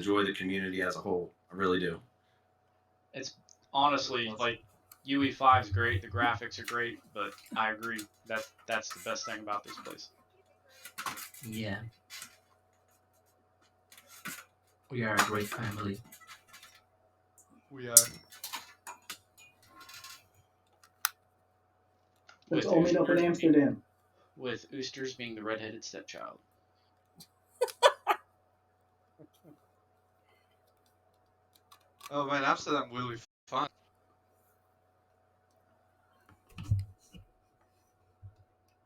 enjoy the community as a whole. I really do. It's honestly like UE5 is great. The graphics are great, but I agree that's the best thing about this place. Yeah. We are a great family. We are. That's all made up in Amsterdam. With Oosters being the redheaded stepchild. Oh man, Amsterdam will be fun.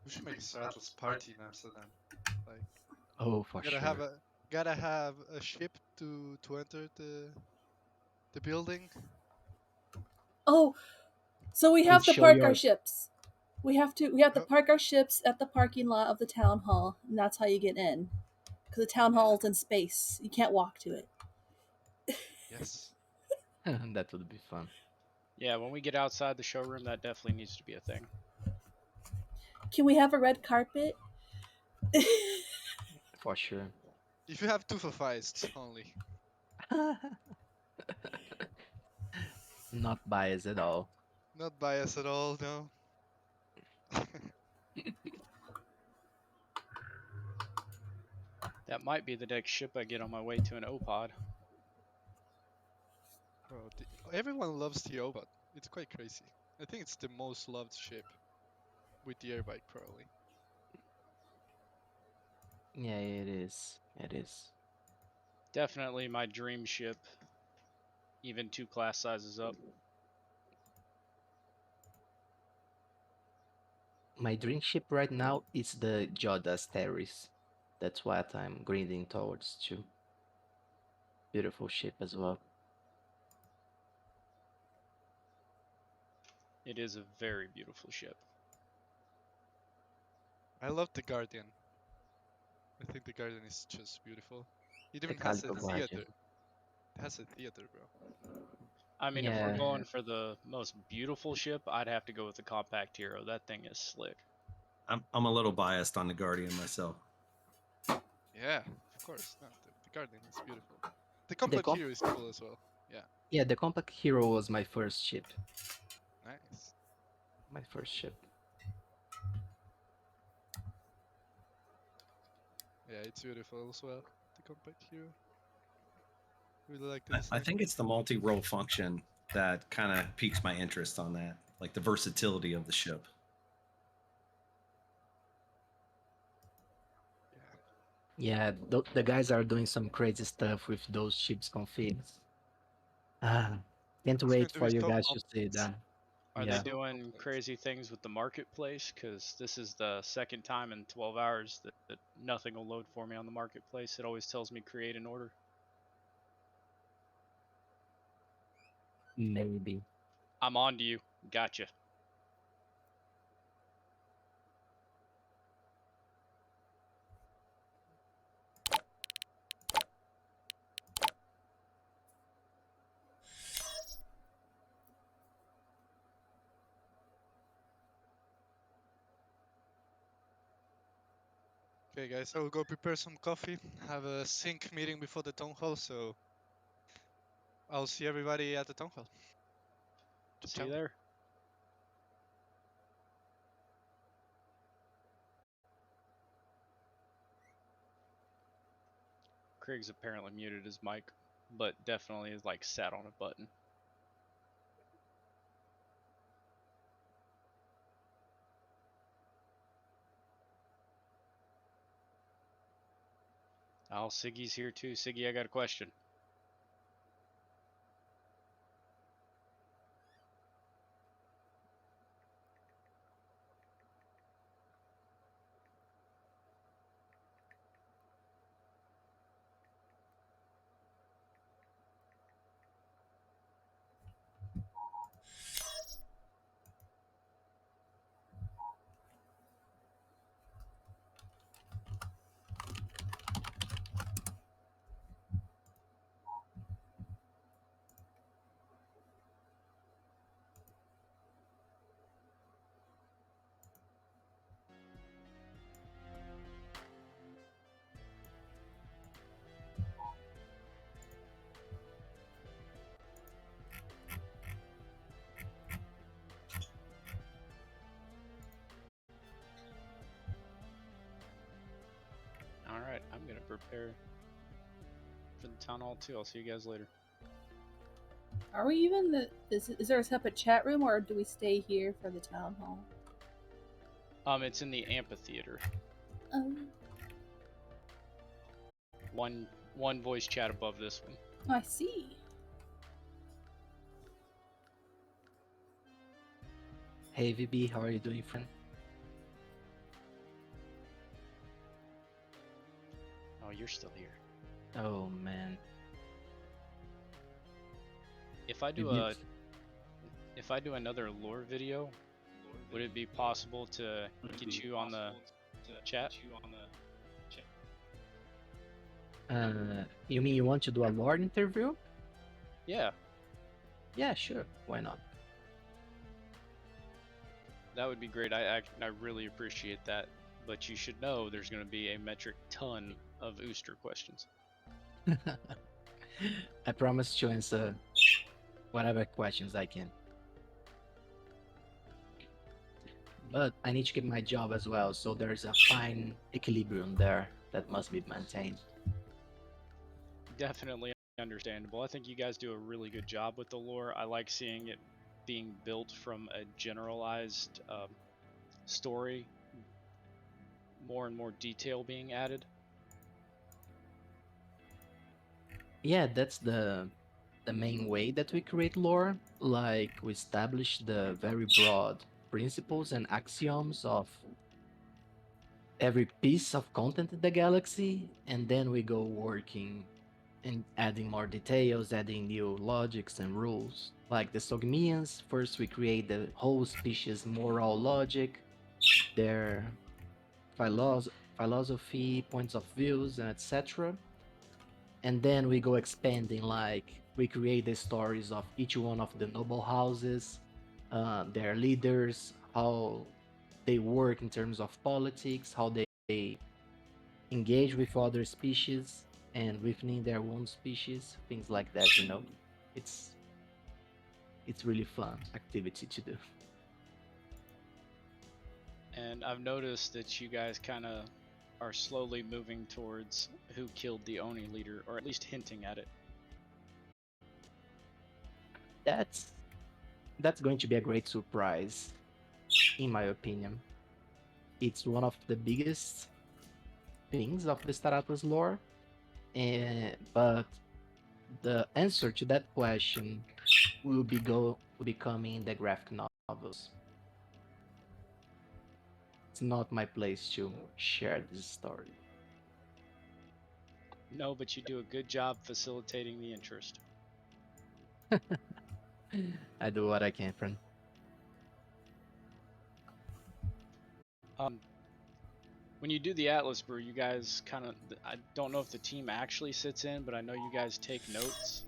We should make a Stratos party in Amsterdam. Like, Oh, for gotta sure. have a ship to enter the building. Oh, so we have to park our ships. We have to park our ships at the parking lot of the town hall, and that's how you get in. Because the town hall is in space, you can't walk to it. Yes. That would be fun. Yeah, when we get outside the showroom, that definitely needs to be a thing. Can we have a red carpet? For sure. If you have 2 for feist only. Not biased at all. Not biased at all, no. That might be the next ship I get on my way to an O-Pod. Bro, everyone loves the O-Pod. It's quite crazy. I think it's the most loved ship. With the airbike, probably. Yeah, it is. It is. Definitely my dream ship. Even 2 class sizes up. My dream ship right now is the Jodas Terrace. That's what I'm grinding towards too. Beautiful ship as well. It is a very beautiful ship. I love the Guardian. I think the Guardian is just beautiful. It even The has a Calico Guardian. theater. It has a theater, bro. I mean, if we're Yeah. going for the most beautiful ship, I'd have to go with the Compact Hero. That thing is slick. I'm a little biased on the Guardian myself. Yeah, of course. No, the Guardian is beautiful. The Compact Hero is cool as well. Yeah. Yeah, the Compact Hero was my first ship. Nice. My first ship. Yeah, it's beautiful as well. The Compact Hero. Really like the I design. think it's the multi-role function that kind of piques my interest on that, like the versatility of the ship. Yeah, the guys are doing some crazy stuff with those ships configs. Can't It's going wait to for be you so guys to see complex. them. Are Yeah. they doing crazy things with the marketplace? Because this is the second time in 12 hours that nothing will load for me on the marketplace. It always tells me create an order. Maybe. I'm on to you. Gotcha. Okay, guys, I will go prepare some coffee. Have a sync meeting before the town hall, so I'll see everybody at the town hall. See you there. Craig's apparently muted his mic, but definitely is like sat on a button. Oh, Siggy's here too. Siggy, I got a question. prepare for the town hall too. I'll see you guys later. Are we even is there a separate chat room, or do we stay here for the town hall? It's in the amphitheater. One voice chat above this one. I see. Hey VB, how are you doing, friend? Oh, you're still here. Oh man. If I do another lore video, would it be possible to get you on the chat? You mean you want to do a lore interview? Yeah, Yeah, sure. Why not? that would be great. I really appreciate that. But you should know there's going to be a metric ton of Ooster questions. I promise to answer whatever questions I can. But I need to keep my job as well, so there's a fine equilibrium there that must be maintained. Definitely understandable. I think you guys do a really good job with the lore. I like seeing it being built from a generalized story, more and more detail being added. Yeah, that's the main way that we create lore. Like, we establish the very broad principles and axioms of every piece of content in the galaxy, and then we go working and adding more details, adding new logics and rules. Like the Sogmians, first we create the whole species moral logic, their philosophy, points of views, and etc. And then we go expanding, like we create the stories of each one of the noble houses, their leaders, how they work in terms of politics, how they engage with other species and within their own species, things like that. It's really fun activity to do. And I've noticed that you guys kind of are slowly moving towards who killed the Oni leader, or at least hinting at it. That's going to be a great surprise, in my opinion. It's one of the biggest things of the Star Atlas lore, but the answer to that question will be coming in the graphic novels. It's not my place to share this story. No, but you do a good job facilitating the interest. I do what I can, friend. When you do the Atlas brew, you guys kind of, I don't know if the team actually sits in, but I know you guys take notes.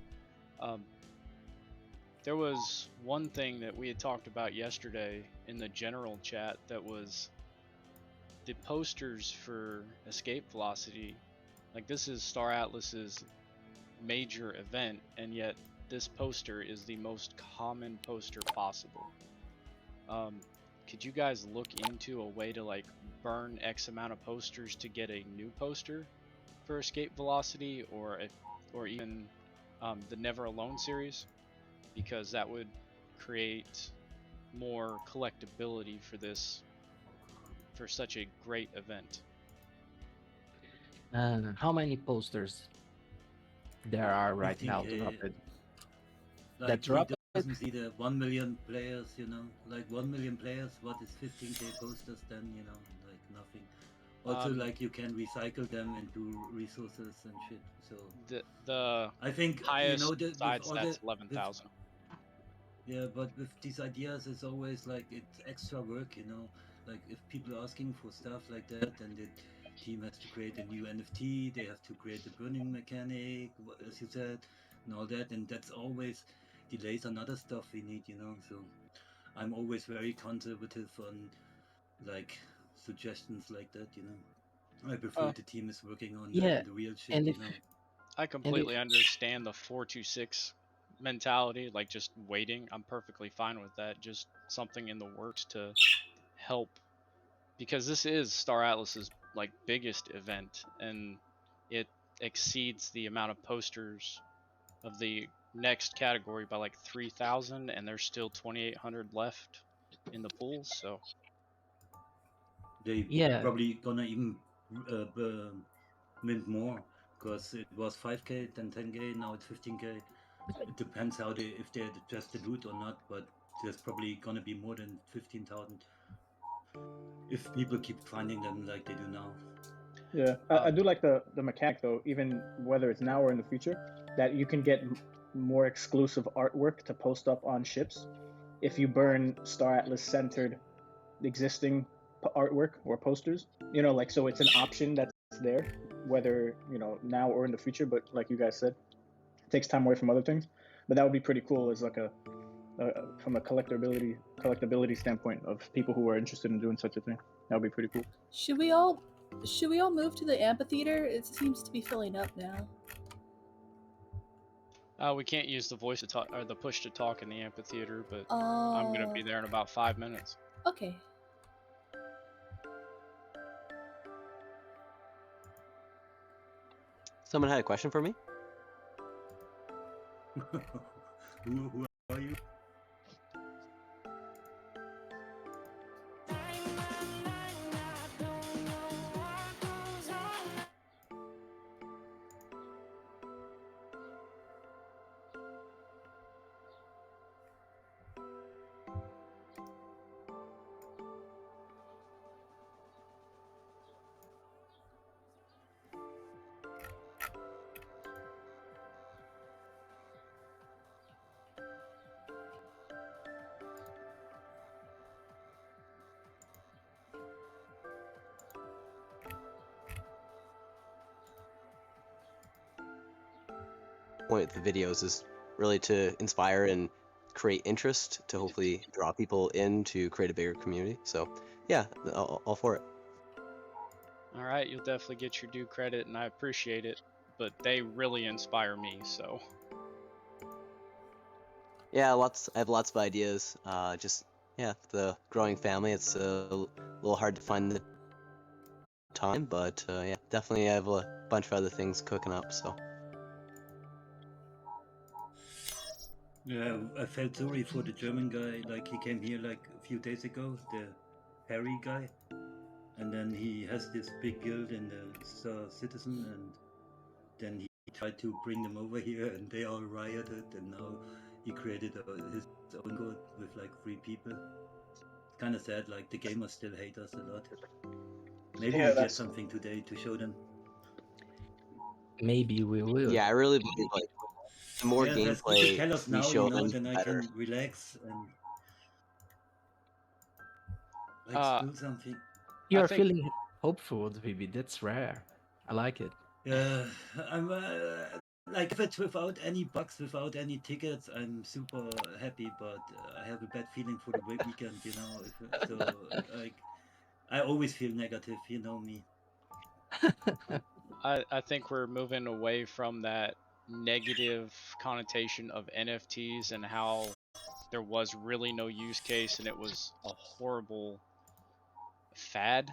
There was one thing that we had talked about yesterday in the general chat that was the posters for escape velocity. Like, this is Star Atlas's major event, and yet this poster is the most common poster possible. Could you guys look into a way to like burn X amount of posters to get a new poster for escape velocity, or even the Never Alone series, because that would create more collectability for such a great event. How many posters there are right now to drop it? Like, drop he doesn't see the 1 million players, like 1 million players, what is 15k posters then, like nothing. Also, like, you can recycle them into resources and shit, so... The I think, highest with sides all that's the... 11,000. Yeah, but with these ideas, it's always like, it's extra work, like if people are asking for stuff like that, then the team has to create a new NFT, they have to create the burning mechanic, as you said, and all that, and that's always delays on other stuff we need, so I'm always very conservative on like suggestions like that, I prefer the team is working on Yeah, the real shit, and if I completely understand the 426 mentality, like just waiting. I'm perfectly fine with that. Just something in the works to help, because this is Star Atlas's like biggest event, and it exceeds the amount of posters of the next category by like 3,000, and there's still 2,800 left in the pools. So They Yeah, probably gonna even mint more, because it was 5k, then 10k, now it's 15k. It depends how they, if they adjust the loot or not, but there's probably gonna be more than 15,000 if people keep finding them like they do now. Yeah, I do like the mechanic though, even whether it's now or in the future, that you can get more exclusive artwork to post up on ships if you burn Star Atlas centered existing artwork or posters. You know, like, so it's an option that's there, whether, you know, now or in the future. But like you guys said, it takes time away from other things. But that would be pretty cool as like a from a collectability standpoint of people who are interested in doing such a thing. That would be pretty cool. Should we all move to the amphitheater? It seems to be filling up now. we can't use the voice to talk or the push to talk in the amphitheater, but Oh. I'm gonna be there in about 5 minutes. Okay. Someone had a question for me? Who are you? Point of the videos is really to inspire and create interest to hopefully draw people in to create a bigger community. So yeah, all for it. All right, you'll definitely get your due credit, and I appreciate it. But they really inspire me, so. Yeah, I have lots of ideas. Just yeah, the growing family. It's a little hard to find the time, but yeah, definitely I have a bunch of other things cooking up. So. Yeah, I felt sorry for the German guy. Like, he came here like a few days ago, the Harry guy, and then he has this big guild in the Star Citizen, and then he tried to bring them over here, and they all rioted, and now he created his own guild with like 3 people. It's kind of sad. Like, the gamers still hate us a lot. Maybe we get something today to show them. maybe we will. Yeah, I really believe like the more gameplay tell us we now, show you know, them, then I better. can relax and like do something. You're feeling hopeful, Vivi. That's rare. I like it. Yeah, I'm like, if it's without any bugs, without any tickets, I'm super happy. But I have a bad feeling for the weekend, you know. So like, I always feel negative, you know me. I think we're moving away from that negative connotation of NFTs and how there was really no use case and it was a horrible fad.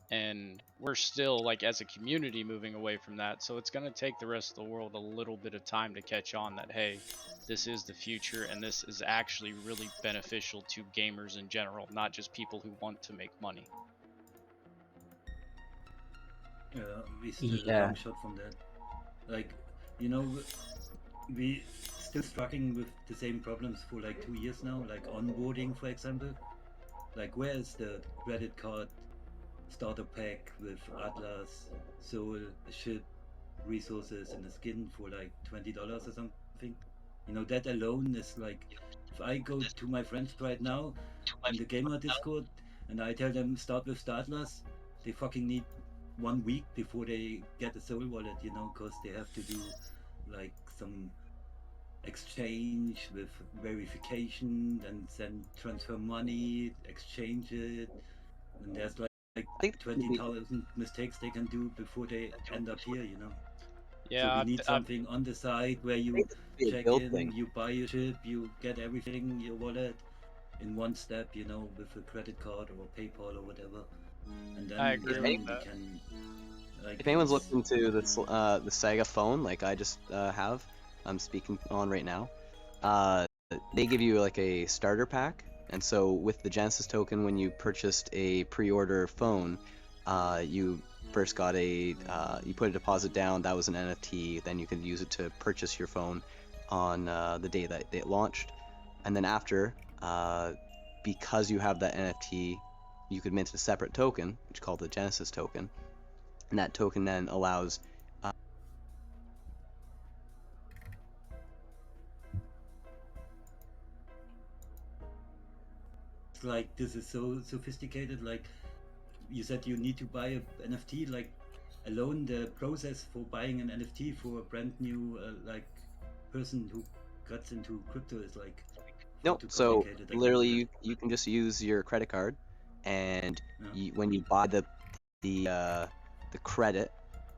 And we're still, like, as a community, moving away from that. So it's going to take the rest of the world a little bit of time to catch on that, hey, this is the future and this is actually really beneficial to gamers in general, not just people who want to make money. Yeah, we still a long shot from that. Like, you know, we still struggling with the same problems for like 2 years now, like onboarding, for example. Like, where is the credit card starter pack with Atlas, Soul, a ship, resources, and a skin for like $20 or something? You know, that alone is like, if I go to my friends right now in the gamer Discord and I tell them start with the Atlas, they fucking need 1 week before they get a Soul wallet, you know, because they have to do like some exchange with verification and then transfer money, exchange it, and there's like 20,000 mistakes they can do before they end up here, you know. Yeah, so we need something on the side where you check in, you buy your ship, you get everything, your wallet in one step, you know, with a credit card or PayPal or whatever, and then I agree with we that. can Like, If anyone's it's- looked into this, the Sega phone, like I just I'm speaking on right now, they give you like a starter pack, and so with the Genesis token, when you purchased a pre-order phone, you first got you put a deposit down, that was an NFT, then you could use it to purchase your phone on the day that it launched, and then after, because you have that NFT, you could mint a separate token, which is called the Genesis token, and that token then allows like this is so sophisticated. Like you said, you need to buy a NFT. Like alone, the process for buying an NFT for a brand new like person who gets into crypto is like far no. too So complicated. I can literally, imagine. you can just use your credit card, and Yeah. when you buy the credit,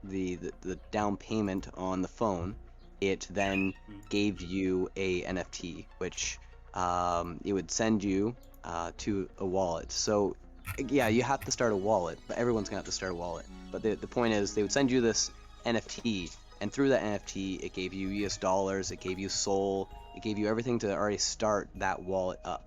the down payment on the phone, it then gave you a NFT, which it would send you to a wallet. So yeah, you have to start a wallet, but everyone's gonna have to start a wallet. But the point is, they would send you this NFT, and through that NFT, it gave you US dollars, it gave you Sol, it gave you everything to already start that wallet up.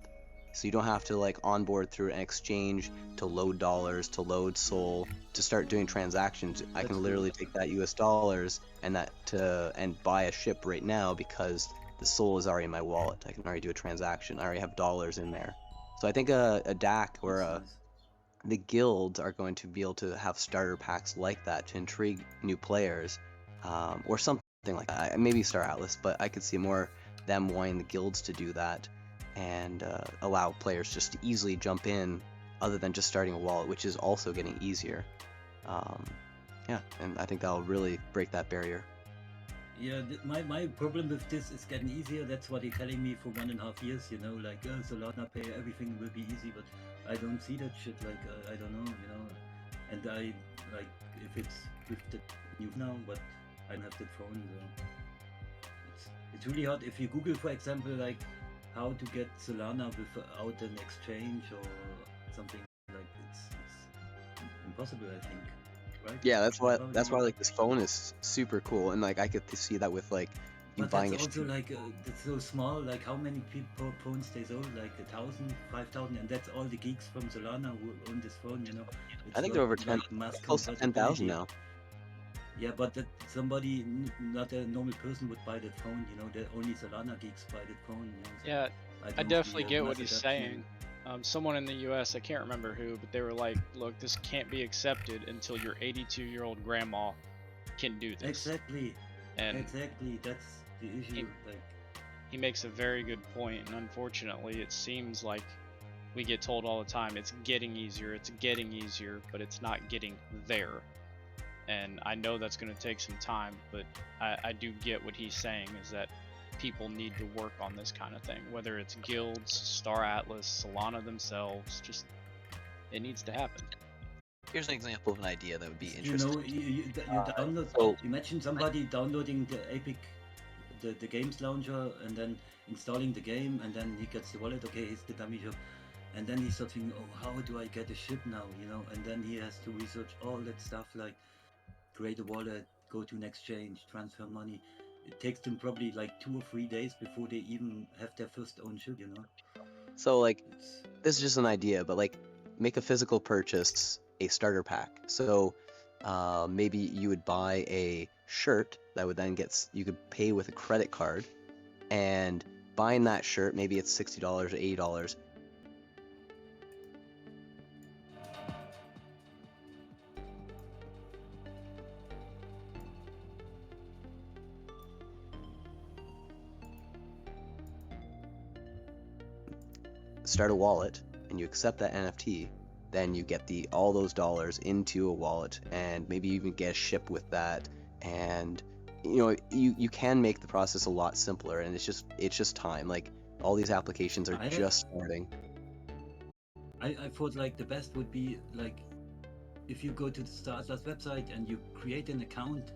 So you don't have to like onboard through an exchange to load dollars, to load Sol, to start doing transactions. I That's can cool. literally take that US dollars and buy a ship right now because the Sol is already in my wallet. I can already do a transaction. I already have dollars in there. So I think a DAC or That's nice. the guilds are going to be able to have starter packs like that to intrigue new players, or something like that. Maybe Star Atlas, but I could see more them wanting the guilds to do that and allow players just to easily jump in, other than just starting a wallet, which is also getting easier. Yeah, and I think that'll really break that barrier. Yeah, my problem with this is getting easier. That's what they're telling me for 1.5 years. You know, like Solana Pay, everything will be easy, but I don't see that shit. Like I don't know, you know. And I like if it's with the new now, but I don't have the phone. So it's really hard. If you Google, for example, like how to get Solana without an exchange or something, like it's impossible. I think. Right? Yeah, that's why How do that's why you- like this phone is super cool, and like I could see that with like you But buying that's a also ship. like that's so small. Like how many people phones they sold? Like 1,000, 5,000, and that's all the geeks from Solana who own this phone. You know, it's I think not they're over 10, like mass close to 10,000 compatibility. now. Yeah, but that somebody, not a normal person, would buy that phone. You know, the only Solana geeks buy that phone. You know, so Yeah, I I don't definitely see a get mass what he's adoption. saying. Someone in the U.S., I can't remember who, but they were like, "Look, this can't be accepted until your 82-year-old grandma can do this." Exactly. And Exactly. That's the issue. Like, he makes a very good point, and unfortunately, it seems like we get told all the time it's getting easier, but it's not getting there. And I know that's going to take some time, but I do get what he's saying, is that people need to work on this kind of thing, whether it's guilds, Star Atlas, Solana themselves, just it needs to happen. Here's an example of an idea that would be you interesting. know, you download. So Imagine somebody downloading the Epic, the games launcher, and then installing the game, and then he gets the wallet. Okay, here's the dummy shop, and then he's thinking, oh, how do I get a ship now? You know, and then he has to research all that stuff, like create a wallet, go to an exchange, transfer money. It takes them probably like 2 or 3 days before they even have their first own ship. You know. So like It's, this is just an idea, but like make a physical purchase, a starter pack. So maybe you would buy a shirt that would then you could pay with a credit card, and buying that shirt, maybe it's $60 or $80. Start a wallet and you accept that NFT, then you get all those dollars into a wallet, and maybe you even get a ship with that, and you know you can make the process a lot simpler, and it's just time. Like all these applications are just starting. I thought like the best would be like if you go to the Star Atlas website and you create an account,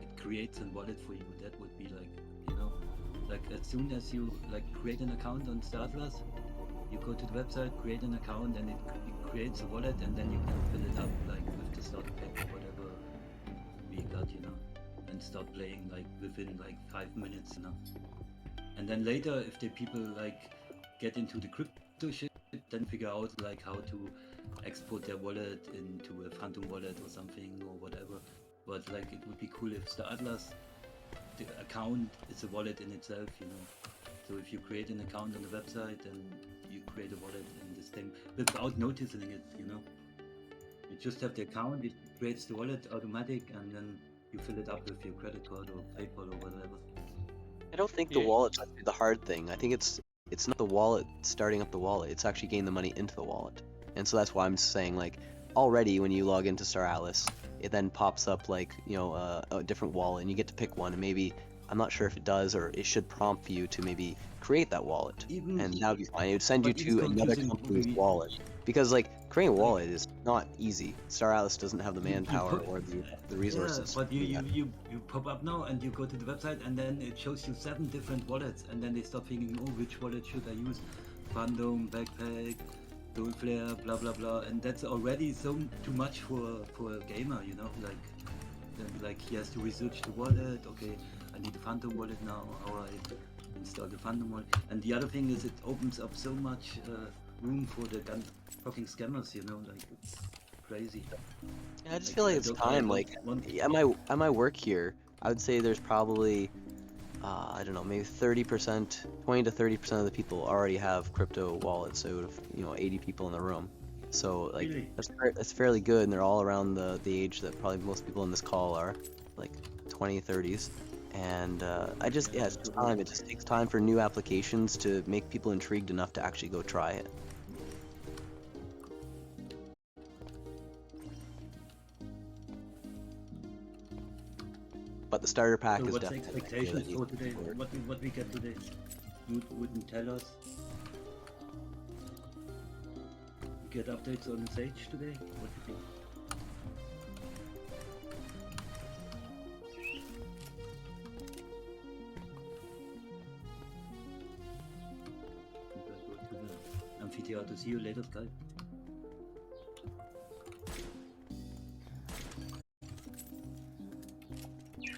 it creates a wallet for you. That would be like, you know, like as soon as you like create an account on Star Atlas, you go to the website, create an account, and it creates a wallet, and then you can fill it up like with the starter pack or whatever and start playing like within like 5 minutes, you know. And then later, if the people like get into the crypto shit, then figure out like how to export their wallet into a Phantom wallet or something or whatever. But like it would be cool if Star Atlas, the account is a wallet in itself, you know. So if you create an account on the website, then you create a wallet in this thing without noticing it, you know. You just have the account, it creates the wallet automatic, and then you fill it up with your credit card or PayPal or whatever. I don't think the wallet's actually the hard thing. I think it's not the wallet starting up the wallet. It's actually getting the money into the wallet. And so that's why I'm saying, like, already when you log into Star Atlas, it then pops up like, you know, a different wallet, and you get to pick one. And maybe, I'm not sure if it does, or it should prompt you to maybe create that wallet, and that would be fine. It would send you to another company's wallet, because like creating a wallet is not easy. Star Atlas doesn't have the manpower or the resources. Yeah, but you pop up now and you go to the website, and then it shows you 7 different wallets, and then they start thinking, oh, which wallet should I use? Random, backpack, Dual Flare, blah blah blah, and that's already so too much for a gamer, you know. Like he has to research the wallet. Okay, I need a Phantom wallet now. Alright, install the Phantom wallet. And the other thing is, it opens up so much room for the fucking scammers, you know, like it's crazy. Yeah, I just feel like it's time. Like at my work here, I would say there's probably I don't know, maybe 30%, 20 to 30% of the people already have crypto wallets. So out of, you know, 80 people in the room. So like Really? that's fairly good, and they're all around the age that probably most people in this call are, like 20, 30s. And it's just time. It just takes time for new applications to make people intrigued enough to actually go try it. But the starter pack So is what's the definitely expectations for today? What we get today? You wouldn't tell us. We get updates on Sage today. What do you think? Go to the amphitheater. See you later, Skype.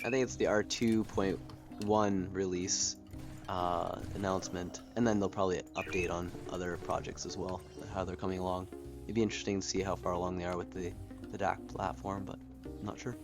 I think it's the R2.1 release announcement, and then they'll probably update on other projects as well, how they're coming along. It'd be interesting to see how far along they are with the DAC platform, but I'm not sure.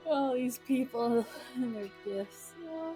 Oh, these people and their gifts. Oh.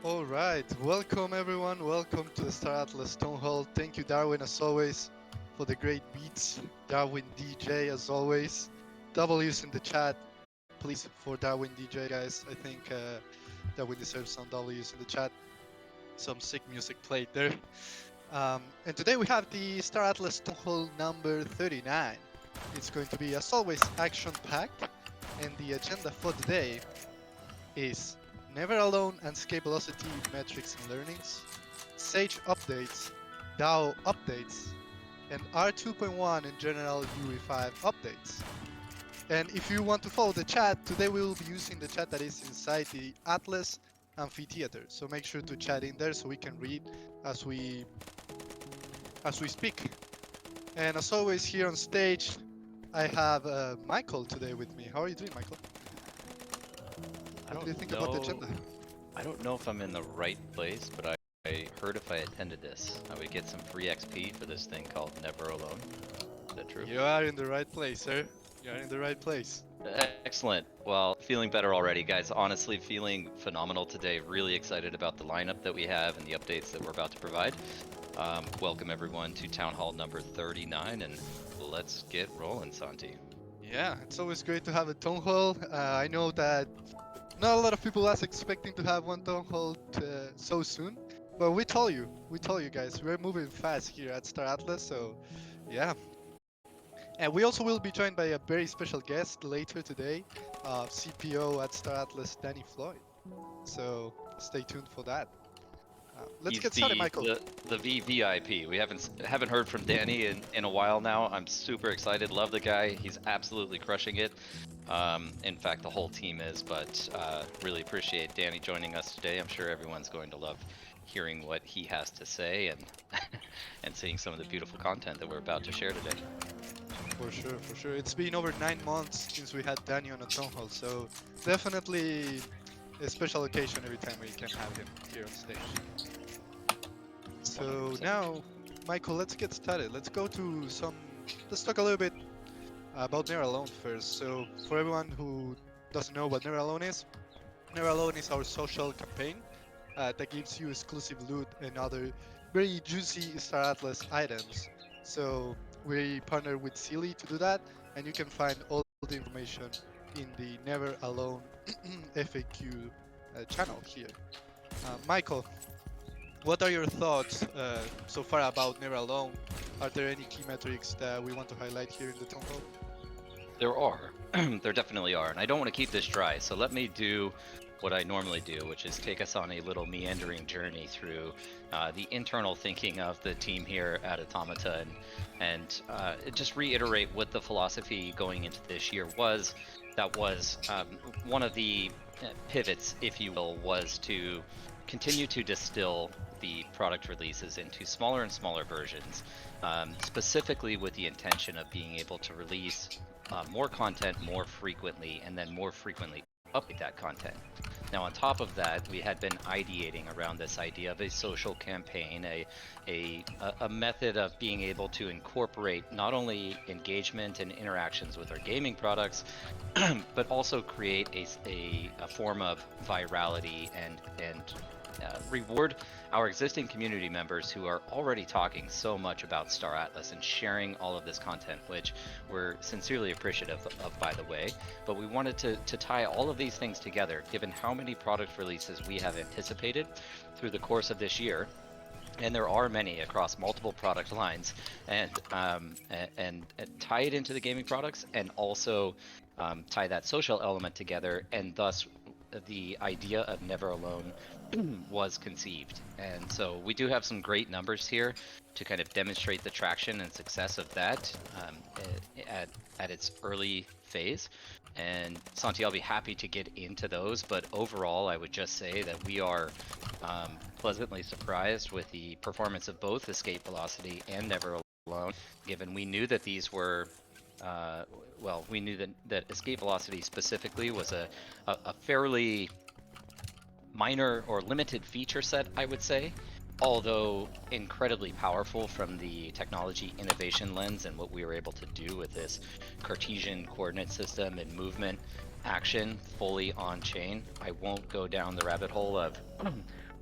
All right, welcome everyone. Welcome to the Star Atlas Townhall. Thank you, Darwin, as always, for the great beats. Darwin DJ, as always. W's in the chat, please, for Darwin DJ, guys. I think Darwin deserves some W's in the chat. Some sick music played there. And today we have the Star Atlas Townhall number 39. It's going to be, as always, action-packed. And the agenda for today is Never Alone and Escape Velocity metrics and learnings, Sage updates, DAO updates, and R2.1 and general UE5 updates. And if you want to follow the chat, today we will be using the chat that is inside the Atlas Amphitheater. So make sure to chat in there so we can read as we speak. And as always, here on stage, I have Michael today with me. How are you doing, Michael? What do you think about the agenda? I don't know if I'm in the right place, but I heard if I attended this, I would get some free XP for this thing called Never Alone. Is that true? You are in the right place, sir. You are in the right place. Excellent. Well, feeling better already, guys. Honestly, feeling phenomenal today. Really excited about the lineup that we have and the updates that we're about to provide. Welcome everyone to Town Hall number 39, and let's get rolling, Santi. Yeah, it's always great to have a Town Hall. I know that not a lot of people are expecting to have one Town Hall so soon, but we tell you guys, we're moving fast here at Star Atlas, so yeah. And we also will be joined by a very special guest later today, CPO at Star Atlas, Danny Floyd. So stay tuned for that. Let's get started, Michael. The VVIP. We haven't heard from Danny in a while now. I'm super excited. Love the guy. He's absolutely crushing it. In fact, the whole team is. But really appreciate Danny joining us today. I'm sure everyone's going to love hearing what he has to say and and seeing some of the beautiful content that we're about to share today. For sure, for sure. It's been over 9 months since we had Danny on a Town Hall, so definitely a special occasion every time we can have him here on stage. So 100%. Now, Michael, let's get started. Let's talk a little bit about Never Alone first. So for everyone who doesn't know what Never Alone is our social campaign that gives you exclusive loot and other very juicy Star Atlas items. So we partner with Silly to do that, and you can find all the information in the Never Alone FAQ channel here. Michael, what are your thoughts so far about Never Alone? Are there any key metrics that we want to highlight here in the Town Hall? There are. There definitely are, and I don't want to keep this dry, so let me do what I normally do, which is take us on a little meandering journey through the internal thinking of the team here at Automata, and just reiterate what the philosophy going into this year was. That was one of the pivots, if you will, was to continue to distill the product releases into smaller and smaller versions, specifically with the intention of being able to release more content more frequently, and then more frequently update that content. Now, on top of that, we had been ideating around this idea of a social campaign, a method of being able to incorporate not only engagement and interactions with our gaming products, but also create a form of virality and reward our existing community members who are already talking so much about Star Atlas and sharing all of this content, which we're sincerely appreciative of, by the way. But we wanted to tie all of these things together, given how many product releases we have anticipated through the course of this year. And there are many across multiple product lines, and tie it into the gaming products, and also tie that social element together, and thus the idea of Never Alone was conceived. And so we do have some great numbers here to kind of demonstrate the traction and success of that at its early phase. And Santi, I'll be happy to get into those, but overall I would just say that we are pleasantly surprised with the performance of both Escape Velocity and Never Alone, given we knew that these were well, we knew that Escape Velocity specifically was a fairly minor or limited feature set, I would say, although incredibly powerful from the technology innovation lens and what we were able to do with this Cartesian coordinate system and movement action fully on chain. I won't go down the rabbit hole of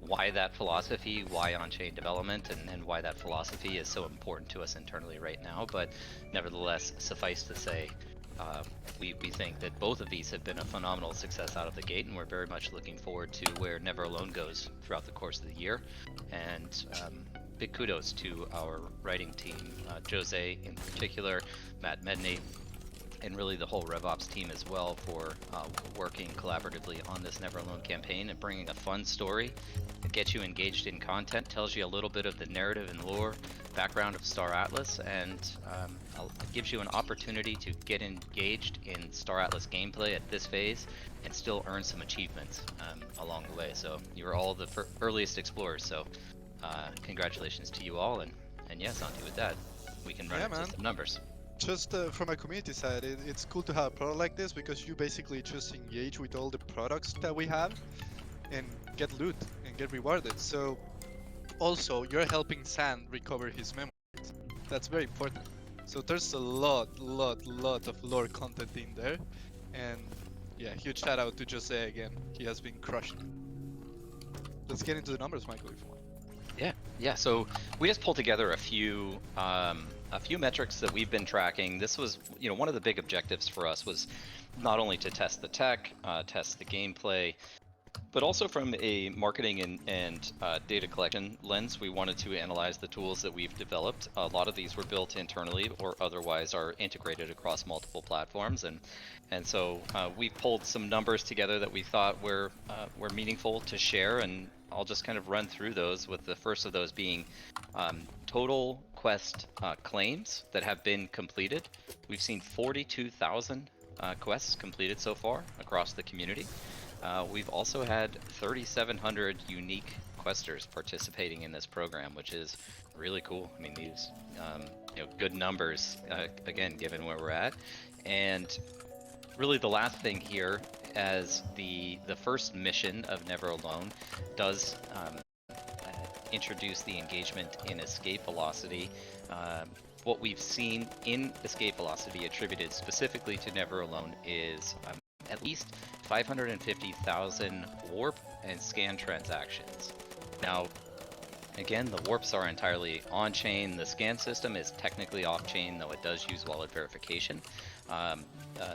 why that philosophy, why on-chain development, and why that philosophy is so important to us internally right now, but nevertheless, suffice to say, we think that both of these have been a phenomenal success out of the gate, and we're very much looking forward to where Never Alone goes throughout the course of the year. And big kudos to our writing team, Jose in particular, Matt Medney, and really the whole RevOps team as well for working collaboratively on this Never Alone campaign and bringing a fun story that gets you engaged in content, tells you a little bit of the narrative and lore background of Star Atlas, and gives you an opportunity to get engaged in Star Atlas gameplay at this phase and still earn some achievements along the way. So you're all the earliest explorers, so congratulations to you all, and yes, Santi, with that, we can run into some numbers. Just from a community side, it's cool to have a product like this because you basically just engage with all the products that we have and get loot and get rewarded. So also you're helping San recover his memories. That's very important. So there's a lot of lore content in there, and yeah, huge shout out to Jose again. He has been crushing. Let's get into the numbers, Michael, if you want. Yeah. So we just pulled together a few metrics that we've been tracking. This was, one of the big objectives for us was not only to test the tech, test the gameplay, but also from a marketing and data collection lens, we wanted to analyze the tools that we've developed. A lot of these were built internally or otherwise are integrated across multiple platforms, and so we pulled some numbers together that we thought were meaningful to share, and I'll just kind of run through those, with the first of those being total quest claims that have been completed. We've seen 42,000 quests completed so far across the community. We've also had 3,700 unique questers participating in this program, which is really cool. I mean, these good numbers, again, given where we're at. And really the last thing here, as the first mission of Never Alone does introduce the engagement in Escape Velocity. What we've seen in Escape Velocity attributed specifically to Never Alone is at least 550,000 warp and scan transactions. Now, again, the warps are entirely on-chain. The scan system is technically off-chain, though it does use wallet verification.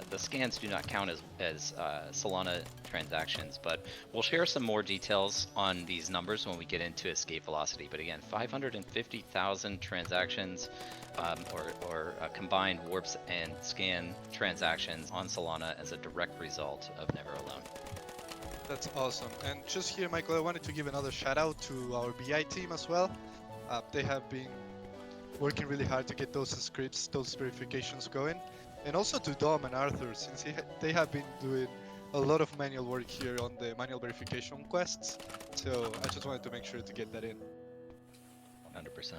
The scans do not count as Solana transactions, but we'll share some more details on these numbers when we get into Escape Velocity. But again, 550,000 transactions or combined warps and scan transactions on Solana as a direct result of Never Alone. That's awesome. And just here, Michael, I wanted to give another shout out to our BI team as well. They have been working really hard to get those scripts, those verifications going. And also to Dom and Arthur, since they have been doing a lot of manual work here on the manual verification quests. So I just wanted to make sure to get that in. 100%.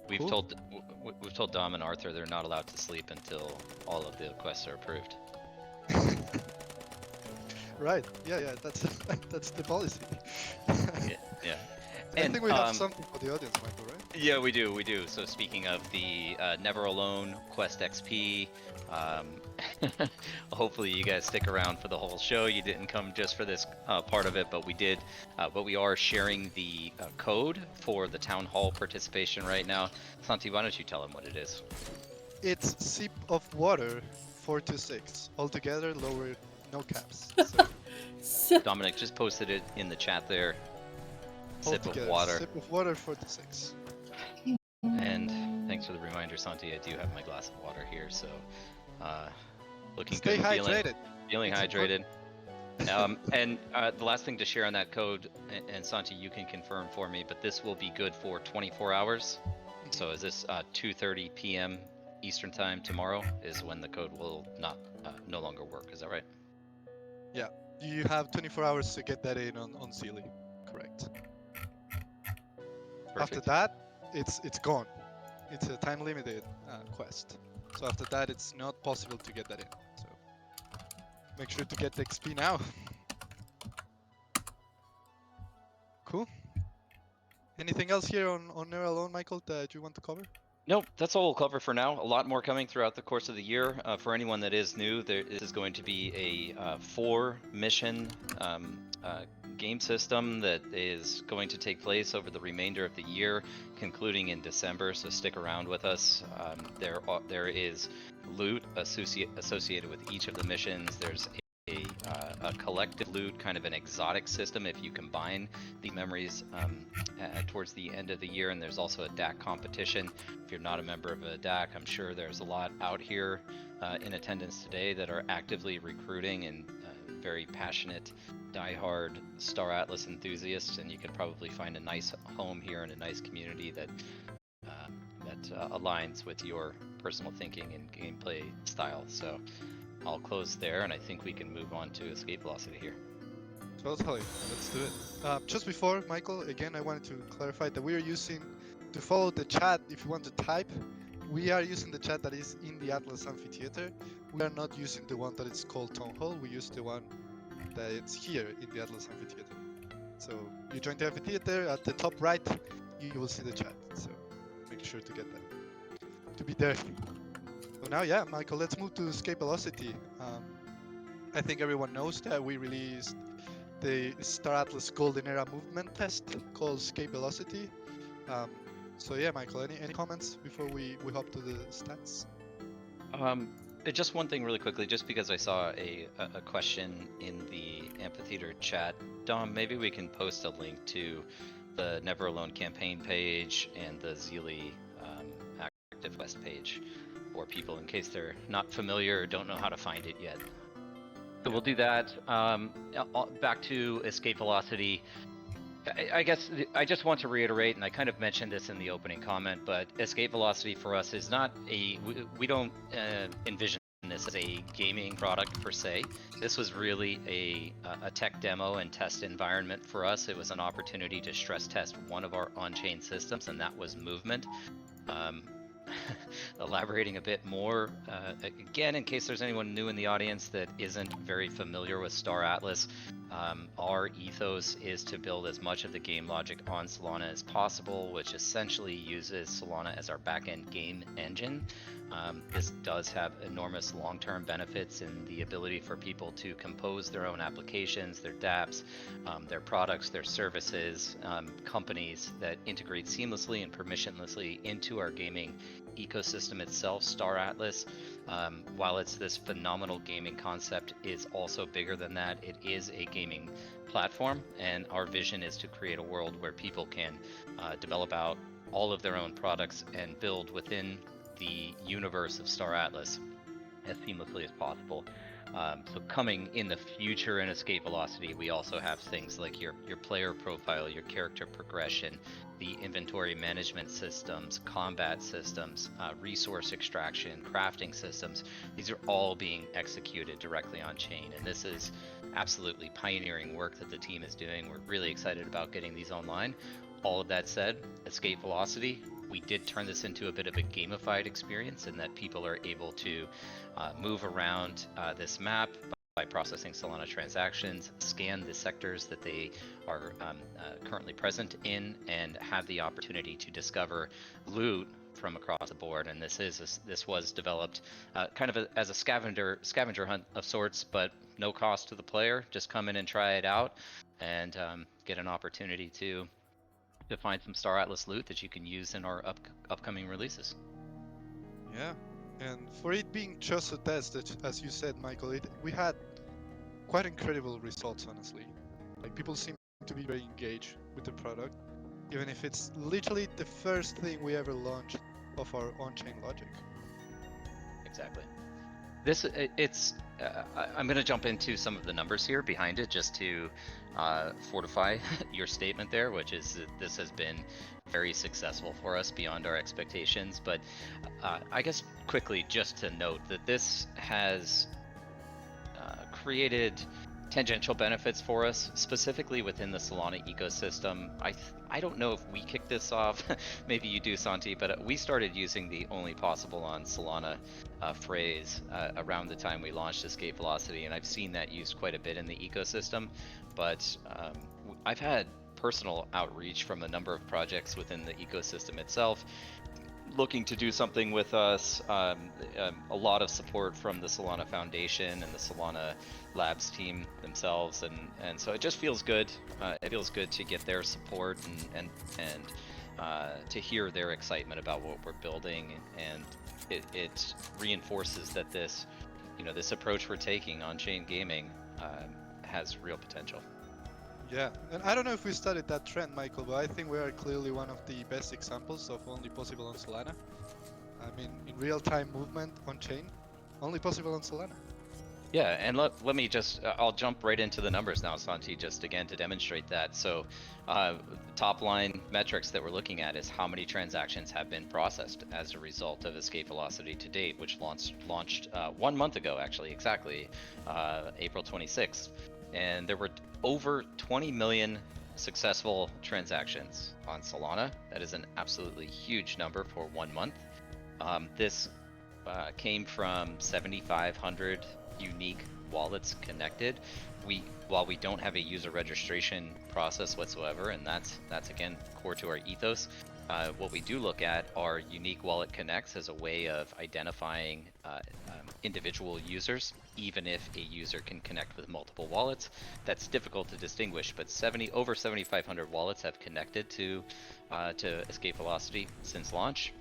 We've Cool. we've told Dom and Arthur they're not allowed to sleep until all of the quests are approved. Right. Yeah. That's that's the policy. Yeah. I And think we have something for the audience, Michael, right? yeah, we do. So speaking of the Never Alone Quest XP, hopefully you guys stick around for the whole show. You didn't come just for this part of it, but we did. But we are sharing the code for the Town Hall participation right now. Santi, why don't you tell them what it is? It's sip of water 426. Altogether, lower, no caps. So Dominic just posted it in the chat there. Sip of water. Sip of water 426. And thanks for the reminder, Santi. I do have my glass of water here, so looking Stay good. hydrated. Feeling It's hydrated. And the last thing to share on that code, and Santi, you can confirm for me, but this will be good for 24 hours. So is this 2:30 p.m. Eastern time tomorrow is when the code will no longer work? Is that right? Yeah, you have 24 hours to get that in on Sealy. Correct. Perfect. After that, it's gone. It's a time limited quest. So after that, it's not possible to get that in. So make sure to get the XP now. Cool. Anything else here on Never Alone, Michael, that you want to cover? Nope, that's all we'll cover for now. A lot more coming throughout the course of the year. For anyone that is new, there is going to be a 4-mission game system that is going to take place over the remainder of the year, concluding in December. So stick around with us. There is loot associated with each of the missions. There's a collective loot, kind of an exotic system if you combine the memories towards the end of the year, and there's also a DAC competition. If you're not a member of a DAC, I'm sure there's a lot out here in attendance today that are actively recruiting and very passionate, diehard Star Atlas enthusiasts, and you can probably find a nice home here and a nice community that aligns with your personal thinking and gameplay style. So I'll close there, and I think we can move on to escape velocity here. Totally, let's do it. Just before, Michael, again, I wanted to clarify that we are using, to follow the chat, if you want to type, we are using the chat that is in the Atlas Amphitheater. We are not using the one that is called Townhall. We use the one that it's here in the Atlas Amphitheater. So you join the amphitheater, at the top right, you will see the chat. So make sure to get that, to be there. So now, yeah, Michael, let's move to escape velocity. I think everyone knows that we released the Star Atlas Golden Era movement test called escape velocity. So yeah, Michael, any comments before we hop to the stats? Just one thing really quickly, just because I saw a question in the amphitheater chat. Dom, maybe we can post a link to the Never Alone campaign page and the Zeely active quest page for people in case they're not familiar or don't know how to find it yet. So we'll do that. Back to escape velocity. I guess I just want to reiterate, and I kind of mentioned this in the opening comment, but escape velocity for us is not we don't envision this as a gaming product per se. This was really a tech demo and test environment for us. It was an opportunity to stress test one of our on-chain systems, and that was movement. Elaborating a bit more, again, in case there's anyone new in the audience that isn't very familiar with Star Atlas, our ethos is to build as much of the game logic on Solana as possible, which essentially uses Solana as our backend game engine. This does have enormous long-term benefits in the ability for people to compose their own applications, their dApps, their products, their services, companies that integrate seamlessly and permissionlessly into our gaming ecosystem itself. Star Atlas, while it's this phenomenal gaming concept, is also bigger than that. It is a gaming platform, and our vision is to create a world where people can develop out all of their own products and build within the universe of Star Atlas as seamlessly as possible. So coming in the future in Escape Velocity, we also have things like your player profile, your character progression, the inventory management systems, combat systems, resource extraction, crafting systems. These are all being executed directly on chain, and this is absolutely pioneering work that the team is doing. We're really excited about getting these online. all of that said, Escape Velocity, we did turn this into a bit of a gamified experience in that people are able to move around this map by processing Solana transactions, scan the sectors that they are currently present in, and have the opportunity to discover loot from across the board. And this was developed kind of as a scavenger hunt of sorts, but no cost to the player. Just come in and try it out, and get an opportunity to find some Star Atlas loot that you can use in our upcoming releases. Yeah, and for it being just a test, as you said, Michael, we had quite incredible results, honestly. Like, people seem to be very engaged with the product, even if it's literally the first thing we ever launched of our on-chain logic. Exactly. I'm going to jump into some of the numbers here behind it just to fortify your statement there, which is that this has been very successful for us beyond our expectations. But I guess quickly just to note that this has created tangential benefits for us, specifically within the Solana ecosystem. I don't know if we kicked this off, maybe you do, Santi, but we started using the only possible on Solana phrase around the time we launched Escape Velocity, and I've seen that used quite a bit in the ecosystem. But I've had personal outreach from a number of projects within the ecosystem itself looking to do something with us. A lot of support from the Solana Foundation and the Solana Labs team themselves, and so it just feels good. It feels good to get their support and to hear their excitement about what we're building, and it reinforces that this approach we're taking on chain gaming has real potential. Yeah, and I don't know if we started that trend, Michael, but I think we are clearly one of the best examples of only possible on Solana. I mean, in real-time movement on chain, only possible on Solana. Yeah, and let me just, I'll jump right into the numbers now, Santi, just again to demonstrate that. So top line metrics that we're looking at is how many transactions have been processed as a result of Escape Velocity to date, which launched 1 month ago, actually, exactly, April 26th. And there were over 20 million successful transactions on Solana. That is an absolutely huge number for 1 month. This came from 7,500 unique wallets connected. While we don't have a user registration process whatsoever, and that's again core to our ethos, what we do look at are unique wallet connects as a way of identifying individual users, even if a user can connect with multiple wallets. That's difficult to distinguish, but over 7,500 wallets have connected to Escape Velocity since launch.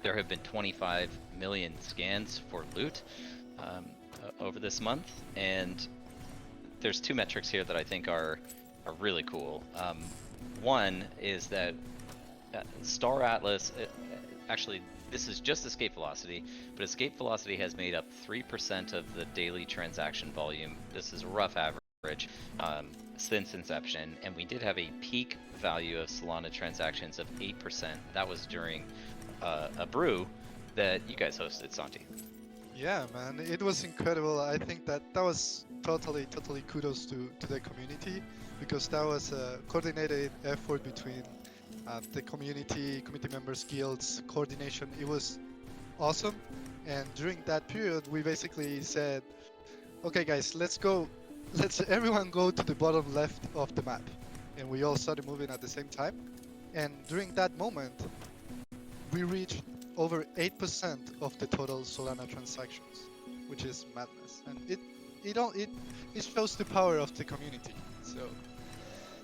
There have been 25 million scans for loot over this month, and there's two metrics here that I think are really cool. One is that Star Atlas, actually this is just Escape Velocity, but Escape Velocity has made up 3% of the daily transaction volume. This is a rough average since inception, and we did have a peak value of Solana transactions of 8%. That was during a brew that you guys hosted, Santi. Yeah, man, it was incredible. I think that was totally kudos to the community, because that was a coordinated effort between the community members, guilds, coordination. It was awesome. And during that period, we basically said, okay guys, let's everyone go to the bottom left of the map. And we all started moving at the same time. And during that moment, we reached over 8% of the total Solana transactions, which is madness. And it shows the power of the community. So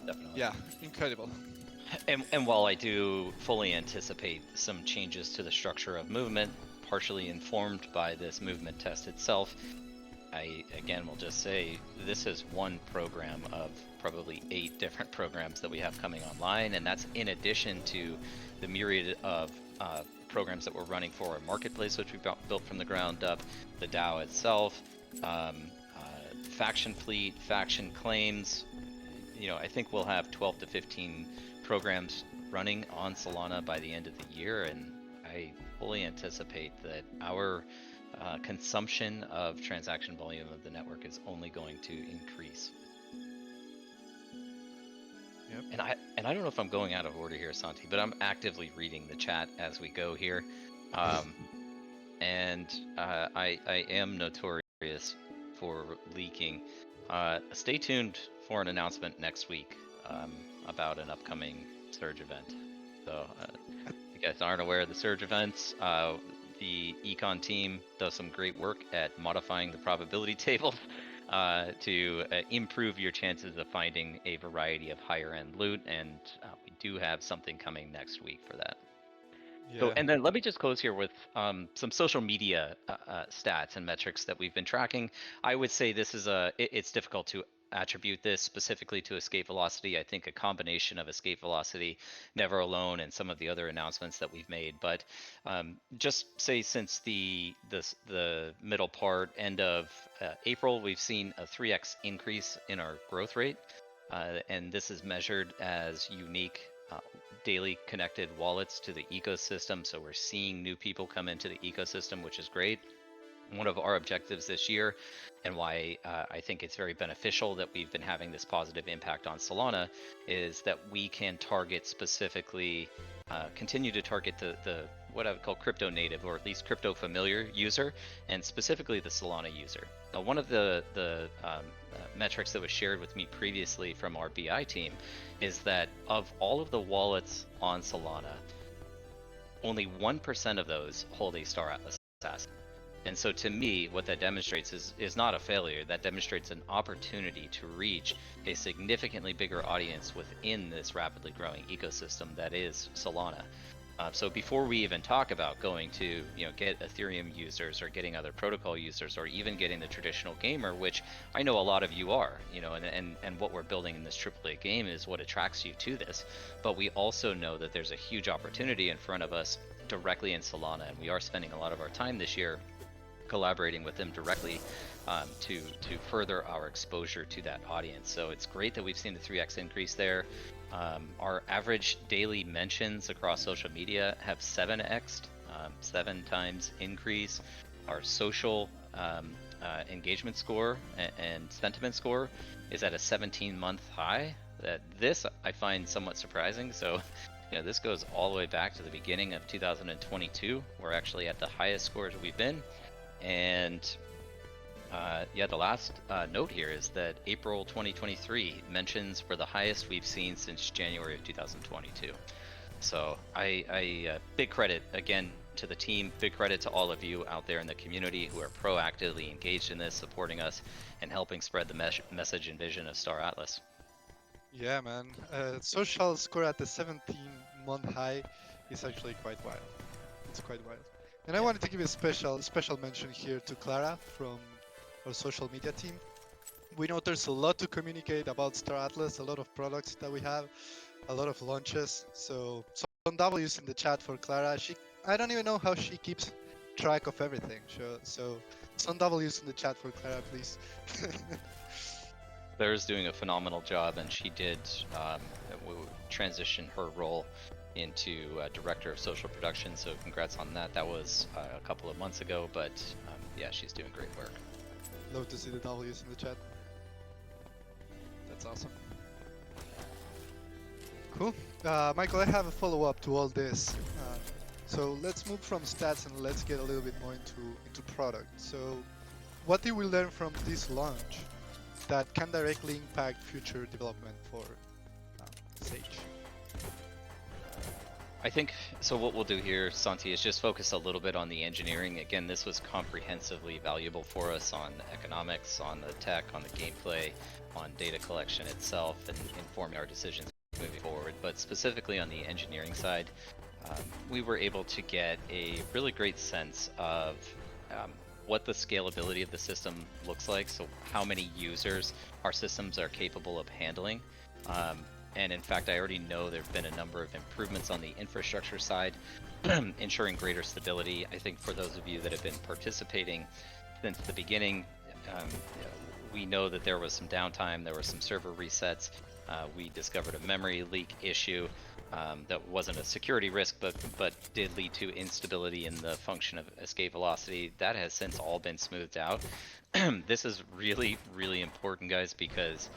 Definitely. Yeah, incredible. And while I do fully anticipate some changes to the structure of movement, partially informed by this movement test itself, I again will just say this is one program of probably 8 different programs that we have coming online, and that's in addition to the myriad of programs that we're running for our marketplace, which we built from the ground up, the DAO itself, faction fleet, faction claims. I think we'll have 12 to 15 programs running on Solana by the end of the year, and I fully anticipate that our consumption of transaction volume of the network is only going to increase. And I don't know if I'm going out of order here, Santi, but I'm actively reading the chat as we go here. And I am notorious for leaking. Stay tuned for an announcement next week about an upcoming Surge event. So if you guys aren't aware of the Surge events, the Econ team does some great work at modifying the probability tables to improve your chances of finding a variety of higher end loot, and we do have something coming next week for that. Yeah. So, and then let me just close here with some social media stats and metrics that we've been tracking. I would say this is it's difficult to attribute this specifically to escape velocity. I think a combination of escape velocity, Never Alone, and some of the other announcements that we've made. But just say since the middle part, end of April, we've seen a 3x increase in our growth rate. And this is measured as unique daily connected wallets to the ecosystem. So we're seeing new people come into the ecosystem, which is great. One of our objectives this year, and why I think it's very beneficial that we've been having this positive impact on Solana, is that we can target specifically, continue to target the what I would call crypto native, or at least crypto familiar user, and specifically the Solana user. Now, one of the metrics that was shared with me previously from our BI team is that of all of the wallets on Solana, only 1% of those hold a Star Atlas asset. And so to me, what that demonstrates is not a failure. That demonstrates an opportunity to reach a significantly bigger audience within this rapidly growing ecosystem that is Solana. So before we even talk about going to get Ethereum users or getting other protocol users or even getting the traditional gamer, which I know a lot of you are, and what we're building in this AAA game is what attracts you to this. But we also know that there's a huge opportunity in front of us directly in Solana, and we are spending a lot of our time this year collaborating with them directly to further our exposure to that audience. So it's great that we've seen the 3x increase there. Our average daily mentions across social media have 7x'd, 7 times increase. Our social engagement score and sentiment score is at a 17-month high. This I find somewhat surprising. So this goes all the way back to the beginning of 2022. We're actually at the highest scores we've been. And the last note here is that April 2023 mentions were the highest we've seen since January of 2022. So I big credit again to the team, big credit to all of you out there in the community who are proactively engaged in this, supporting us and helping spread the message and vision of Star Atlas. Yeah, man. Social score at the 17-month high is actually quite wild. It's quite wild. And I wanted to give a special mention here to Clara from our social media team. We know there's a lot to communicate about Star Atlas, a lot of products that we have, a lot of launches. So some W's in the chat for Clara. I don't even know how she keeps track of everything. So some W's in the chat for Clara, please. Clara's doing a phenomenal job, and she did transition her role into director of social production, so congrats on that. That was a couple of months ago, but yeah, she's doing great work. Love to see the W's in the chat. That's awesome. Cool. Michael, I have a follow-up to all this. So let's move from stats and let's get a little bit more into product. So what did we learn from this launch that can directly impact future development for Sage? I think, so what we'll do here, Santi, is just focus a little bit on the engineering. Again, this was comprehensively valuable for us on economics, on the tech, on the gameplay, on data collection itself, and informing our decisions moving forward. But specifically on the engineering side, we were able to get a really great sense of what the scalability of the system looks like, so how many users our systems are capable of handling. And in fact, I already know there have been a number of improvements on the infrastructure side, ensuring greater stability. I think for those of you that have been participating since the beginning, we know that there was some downtime, there were some server resets. We discovered a memory leak issue that wasn't a security risk, but did lead to instability in the function of escape velocity. That has since all been smoothed out. This is really, really important, guys, because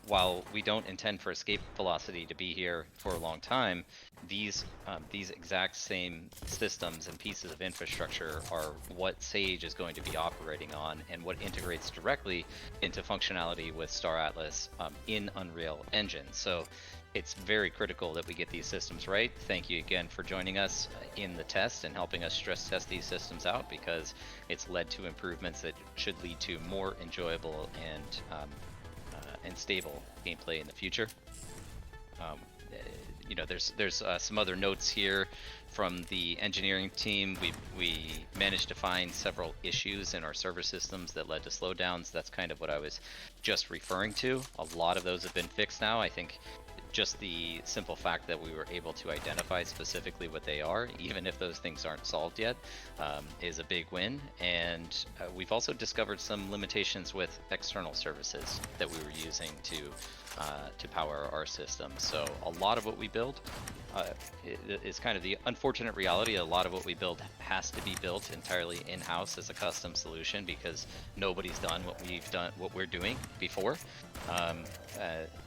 While we don't intend for escape velocity to be here for a long time, these exact same systems and pieces of infrastructure are what Sage is going to be operating on, and what integrates directly into functionality with Star Atlas in Unreal Engine. So it's very critical that we get these systems right. Thank you again for joining us in the test and helping us stress test these systems out, because it's led to improvements that should lead to more enjoyable and stable gameplay in the future. You know, there's some other notes here from the engineering team. We managed to find several issues in our server systems that led to slowdowns. That's kind of what I was just referring to. A lot of those have been fixed now. I think just the simple fact that we were able to identify specifically what they are, even if those things aren't solved yet, is a big win. And we've also discovered some limitations with external services that we were using to power our system. So a lot of what we build is kind of the unfortunate reality. A lot of what we build has to be built entirely in-house as a custom solution, because nobody's done what we're doing before.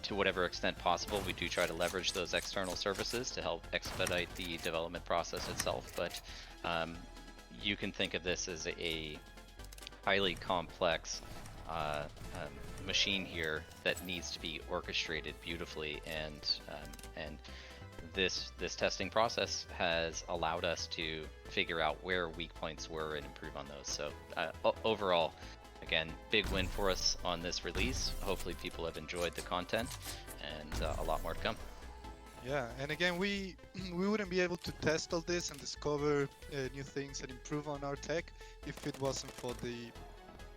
To whatever extent possible, we do try to leverage those external services to help expedite the development process itself. But you can think of this as a highly complex machine here that needs to be orchestrated beautifully, and this testing process has allowed us to figure out where weak points were and improve on those. So overall, again, big win for us on this release. Hopefully people have enjoyed the content, and a lot more to come. Yeah, and again, we wouldn't be able to test all this and discover new things and improve on our tech if it wasn't for the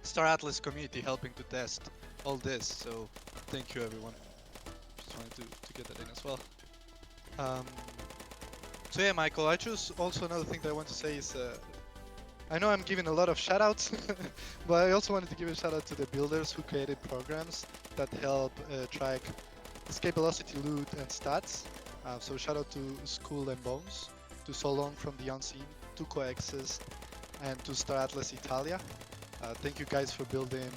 Star Atlas community helping to test all this. So thank you, everyone. Just wanted to get that in as well. So yeah, Michael, I choose also another thing that I want to say is I know I'm giving a lot of shoutouts, but I also wanted to give a shout out to the builders who created programs that help track escape velocity, loot, and stats. So shout out to Skull and Bones, to Solon from the Unseen, to Coexist, and to Star Atlas Italia. Thank you guys for building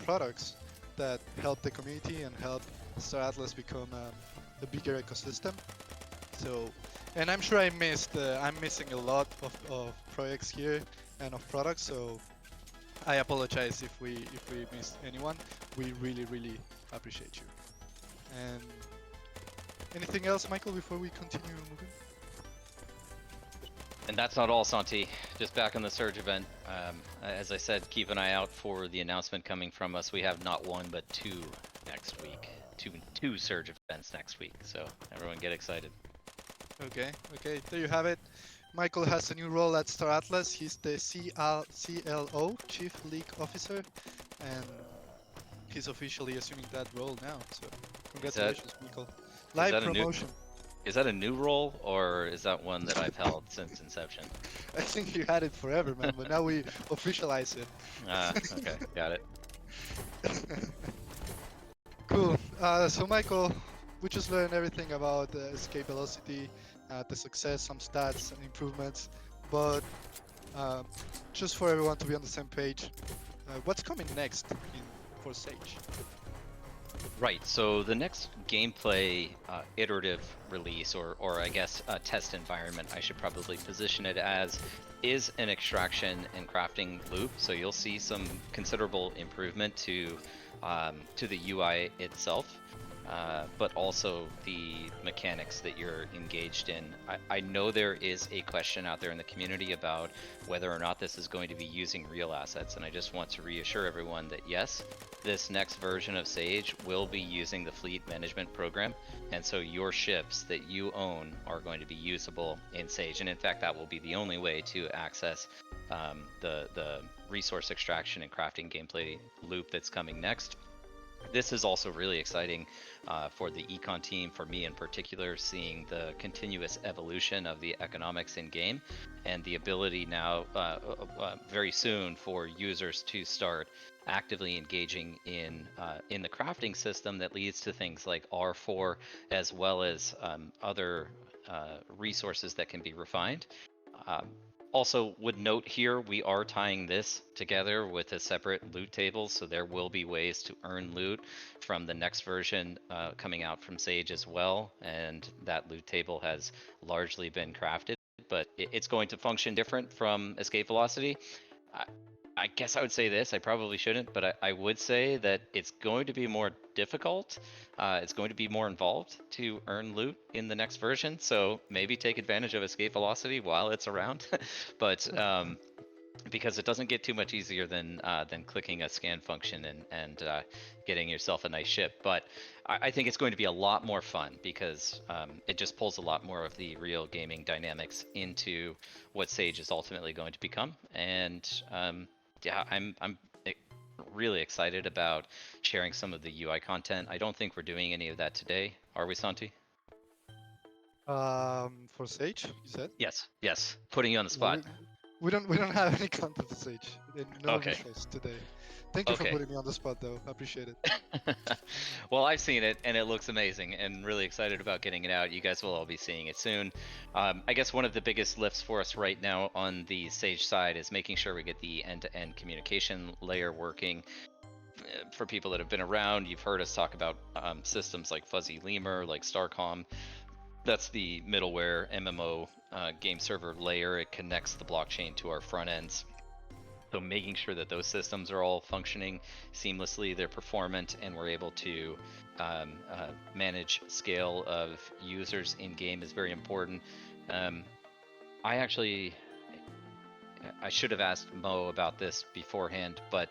products that help the community and help Star Atlas become a bigger ecosystem. So, and I'm sure I'm missing a lot of projects here and of products. So I apologize if we missed anyone. We really appreciate you. And anything else, Michael, before we continue moving? And that's not all, Santi. Just back on the Surge event, as I said, keep an eye out for the announcement coming from us. We have not one, but two next week. Two Surge events next week. So everyone get excited. Okay, there you have it. Michael has a new role at Star Atlas. He's the CLO, Chief League Officer, and he's officially assuming that role now. So congratulations, Michael. Live promotion. Is that a new role, or is that one that I've held since inception? I think you had it forever, man, but now we officialize it. Okay, got it. Cool. So Michael, we just learned everything about the escape velocity, the success, some stats and improvements, but just for everyone to be on the same page, what's coming next for Sage? Right, so the next gameplay iterative release, or I guess a test environment, I should probably position it as, is an extraction and crafting loop. So you'll see some considerable improvement to the UI itself, but also the mechanics that you're engaged in. I know there is a question out there in the community about whether or not this is going to be using real assets, and I just want to reassure everyone that yes, this next version of Sage will be using the fleet management program, and so your ships that you own are going to be usable in Sage, and in fact that will be the only way to access the resource extraction and crafting gameplay loop that's coming next. This is also really exciting for the econ team, for me in particular, seeing the continuous evolution of the economics in game, and the ability now very soon for users to start actively engaging in the crafting system that leads to things like R4, as well as other resources that can be refined. Also would note here, we are tying this together with a separate loot table, so there will be ways to earn loot from the next version coming out from Sage as well, and that loot table has largely been crafted, but it's going to function different from Escape Velocity. I guess I would say this, I probably shouldn't, but I would say that it's going to be more difficult. It's going to be more involved to earn loot in the next version, so maybe take advantage of Escape Velocity while it's around. But because it doesn't get too much easier than clicking a scan function and getting yourself a nice ship. But I think it's going to be a lot more fun because it just pulls a lot more of the real gaming dynamics into what Sage is ultimately going to become. And yeah, I'm really excited about sharing some of the UI content. I don't think we're doing any of that today, are we, Santi? For Sage, you said? Yes. Putting you on the spot. We don't have any content for Sage. No Okay. visuals today. Thank you for Okay. putting me on the spot, though. I appreciate it. Well, I've seen it and it looks amazing and really excited about getting it out. You guys will all be seeing it soon. I guess one of the biggest lifts for us right now on the Sage side is making sure we get the end-to-end communication layer working. For people that have been around, you've heard us talk about systems like Fuzzy Lemur, like Starcom. That's the middleware MMO game server layer. It connects the blockchain to our front ends. So making sure that those systems are all functioning seamlessly, they're performant, and we're able to manage scale of users in game is very important. I should have asked Mo about this beforehand, but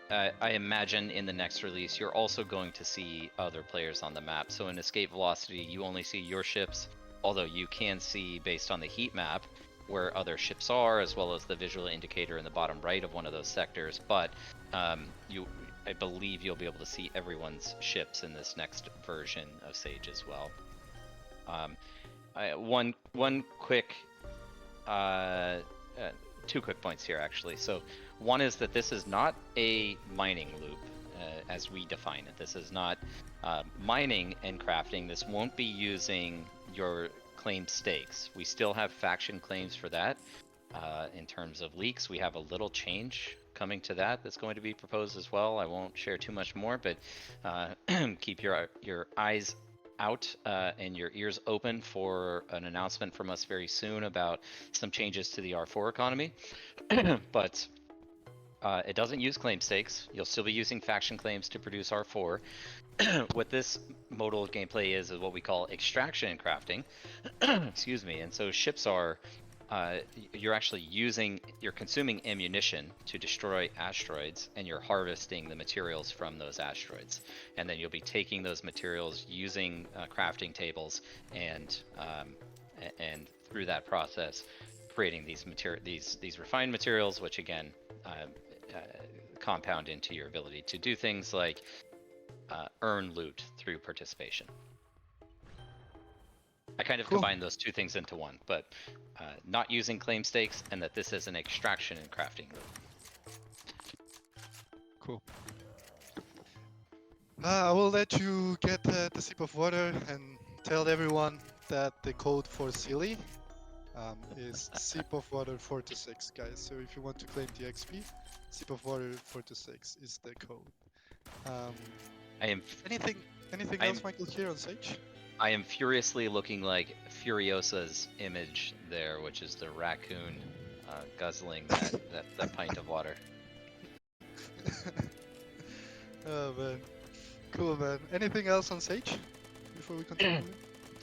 I imagine in the next release you're also going to see other players on the map. So in Escape Velocity, you only see your ships, although you can see based on the heat map where other ships are, as well as the visual indicator in the bottom right of one of those sectors. But I believe you'll be able to see everyone's ships in this next version of Sage as well. One quick, two quick points here actually. So one is that this is not a mining loop as we define it. This is not mining and crafting. This won't be using your claim stakes. We still have faction claims for that. In terms of leaks, we have a little change coming to that's going to be proposed as well. I won't share too much more, but keep your eyes out and your ears open for an announcement from us very soon about some changes to the R4 economy. But it doesn't use claim stakes. You'll still be using faction claims to produce R4. What this modal of gameplay is what we call extraction and crafting. Excuse me. And so ships are, you're consuming ammunition to destroy asteroids, and you're harvesting the materials from those asteroids. And then you'll be taking those materials using crafting tables and through that process, creating these refined materials, which again compound into your ability to do things like earn loot through participation. I kind of combined those two things into one, but not using claim stakes, and that this is an extraction and crafting loop. Cool. I will let you get the sip of water and tell everyone that the code for Silly is sip of water 426, guys. So if you want to claim the XP, sip of water 426 is the code. Anything else, Michael, here on Sage? I am furiously looking like Furiosa's image there, which is the raccoon guzzling that pint of water. Oh man, cool man. Anything else on Sage before we continue?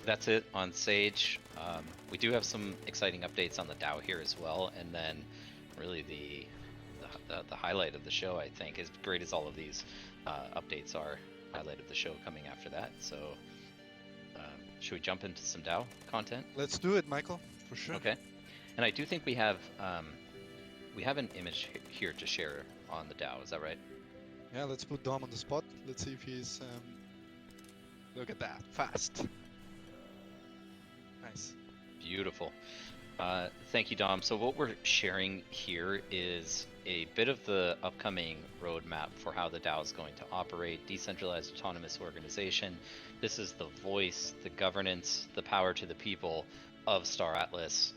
That's it on Sage. We do have some exciting updates on the DAO here as well, and then really the highlight of the show, I think, as great as all of these updates are, highlight of the show coming after that. So should we jump into some DAO content? Let's do it, Michael, for sure. Okay. And I do think we have an image here to share on the DAO. Is that right? Yeah, let's put Dom on the spot. Let's see if he's look at that, fast. Nice. Beautiful. Thank you, Dom. So what we're sharing here is a bit of the upcoming roadmap for how the DAO is going to operate, decentralized autonomous organization. This is the voice, the governance, the power to the people of Star Atlas.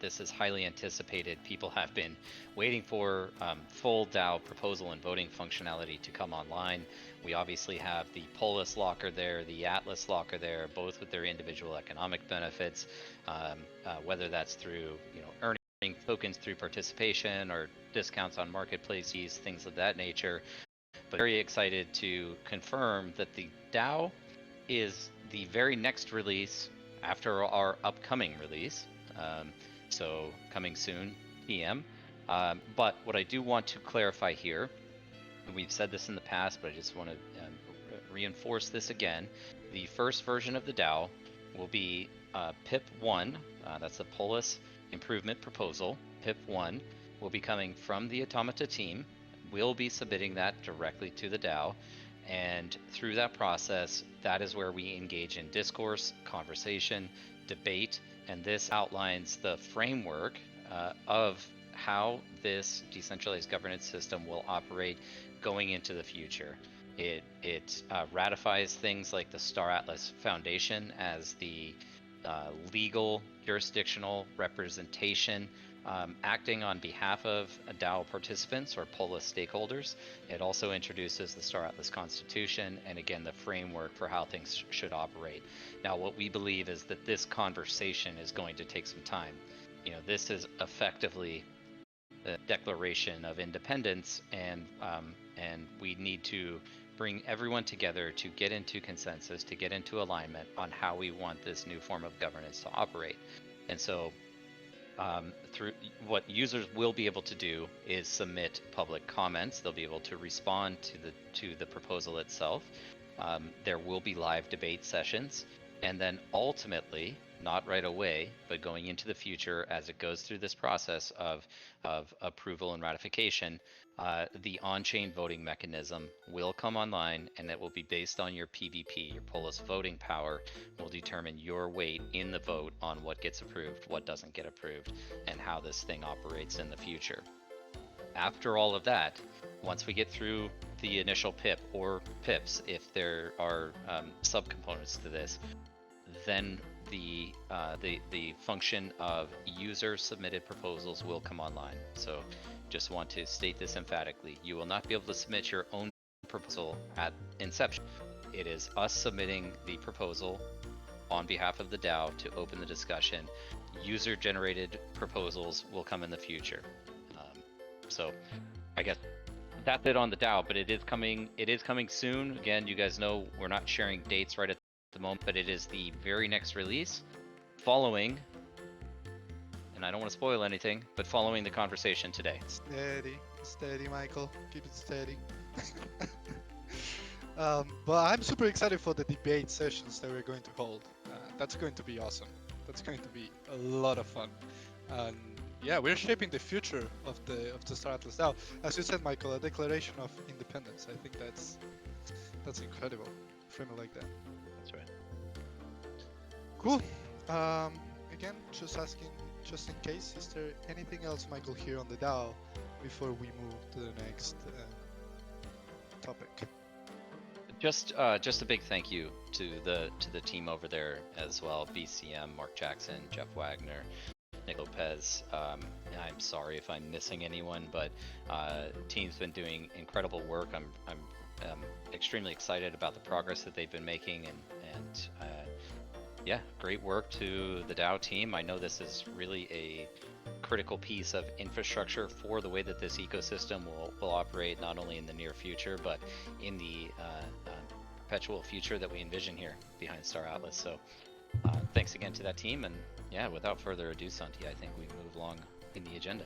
This is highly anticipated. People have been waiting for full DAO proposal and voting functionality to come online. We obviously have the Polis locker there, the Atlas locker there, both with their individual economic benefits, whether that's through earning tokens through participation or discounts on marketplaces, things of that nature. But very excited to confirm that the DAO is the very next release after our upcoming release. So coming soon, PM. But what I do want to clarify here, and we've said this in the past, but I just want to reinforce this again. The first version of the DAO will be PIP 1, that's the Polis Improvement Proposal. PIP 1 will be coming from the Automata team. We'll be submitting that directly to the DAO. And through that process, that is where we engage in discourse, conversation, debate, and this outlines the framework of how this decentralized governance system will operate going into the future. It ratifies things like the Star Atlas Foundation as the legal jurisdictional representation acting on behalf of DAO participants or Polis stakeholders. It also introduces the Star Atlas Constitution and again the framework for how things should operate. Now what we believe is that this conversation is going to take some time. This is effectively the Declaration of Independence, and we need to bring everyone together to get into consensus, to get into alignment on how we want this new form of governance to operate. And so through what users will be able to do is submit public comments. They'll be able to respond to the proposal itself. There will be live debate sessions, and then ultimately, not right away, but going into the future as it goes through this process of approval and ratification, the on-chain voting mechanism will come online, and it will be based on your PVP. Your Polis voting power will determine your weight in the vote on what gets approved, what doesn't get approved, and how this thing operates in the future. After all of that, once we get through the initial PIP or PIPs, if there are subcomponents to this, then the function of user submitted proposals will come online. So just want to state this emphatically. You will not be able to submit your own proposal at inception. It is us submitting the proposal on behalf of the DAO to open the discussion. User generated proposals will come in the future. So I guess that's it on the DAO, but it is coming soon. Again, you guys know we're not sharing dates right at the moment, but it is the very next release following, and I don't want to spoil anything, but following the conversation today. Steady, Michael. Keep it steady. But I'm super excited for the debate sessions that we're going to hold. That's going to be awesome. That's going to be a lot of fun. And yeah, we're shaping the future of the Star Atlas DAO. As you said, Michael, a declaration of independence. I think that's incredible. Frame it like that. That's right. Cool. Again, just asking, just in case, is there anything else, Michael, here on the DAO before we move to the next topic? Just a big thank you to the team over there as well. BCM, Mark Jackson, Jeff Wagner, Nick Lopez. I'm sorry if I'm missing anyone, but team's been doing incredible work. I'm extremely excited about the progress that they've been making, and yeah, great work to the DAO team. I know this is really a critical piece of infrastructure for the way that this ecosystem will operate, not only in the near future, but in the perpetual future that we envision here behind Star Atlas. So thanks again to that team, and yeah, without further ado, Santi, I think we move along in the agenda.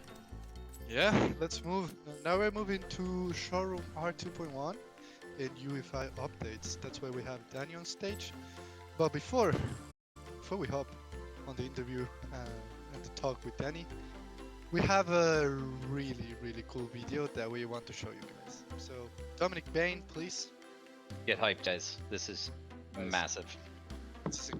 Yeah, let's move. Now we're moving to Showroom R2.1 and UEFI updates. That's where we have Danny on stage. But before we hop on the interview and the talk with Danny, we have a really cool video that we want to show you guys. So Dominic Bain, please. Get hyped, guys. This is massive. This is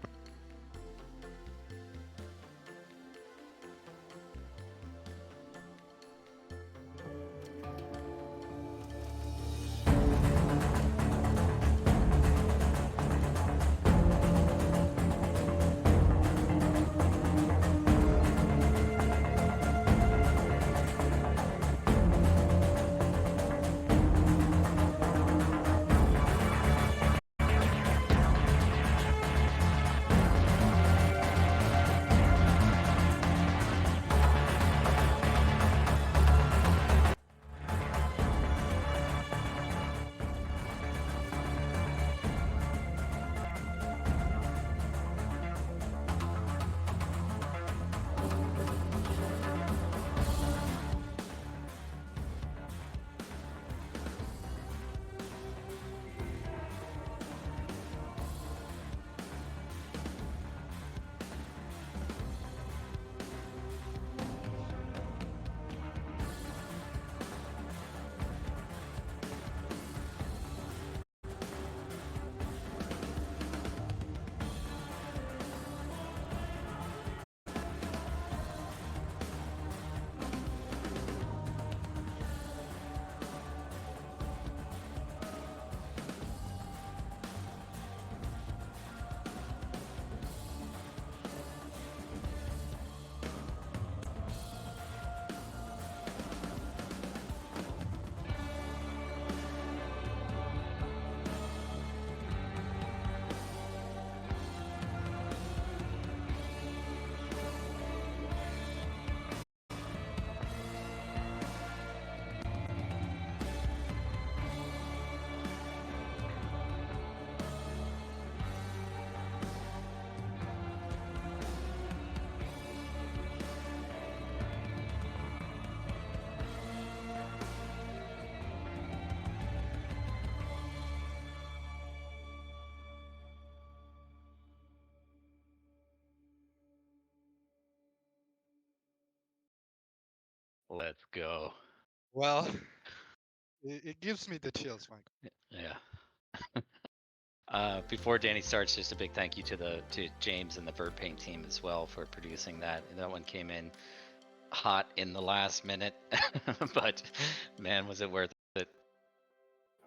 Let's go. Well, it gives me the chills, Michael. Yeah. Before Danny starts, just a big thank you to James and the Bird Paint team as well for producing that. That one came in hot in the last minute, but man, was it worth it.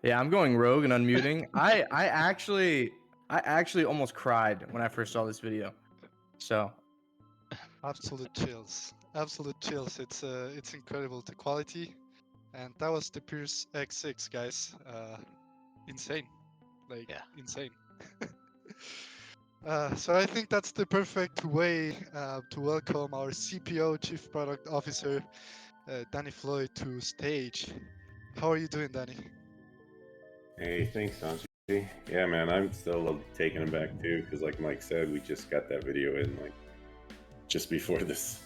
Yeah, I'm going rogue and unmuting. I actually almost cried when I first saw this video. So Absolute chills. Absolute chills. It's incredible, the quality. And that was the Pierce X6, guys. Insane. Like, Yeah. insane. So I think that's the perfect way to welcome our CPO, Chief Product Officer, Danny Floyd, to stage. How are you doing, Danny? Hey, thanks, Sanji. Yeah, man, I'm still taken aback too, because like Mike said, we just got that video in like just before this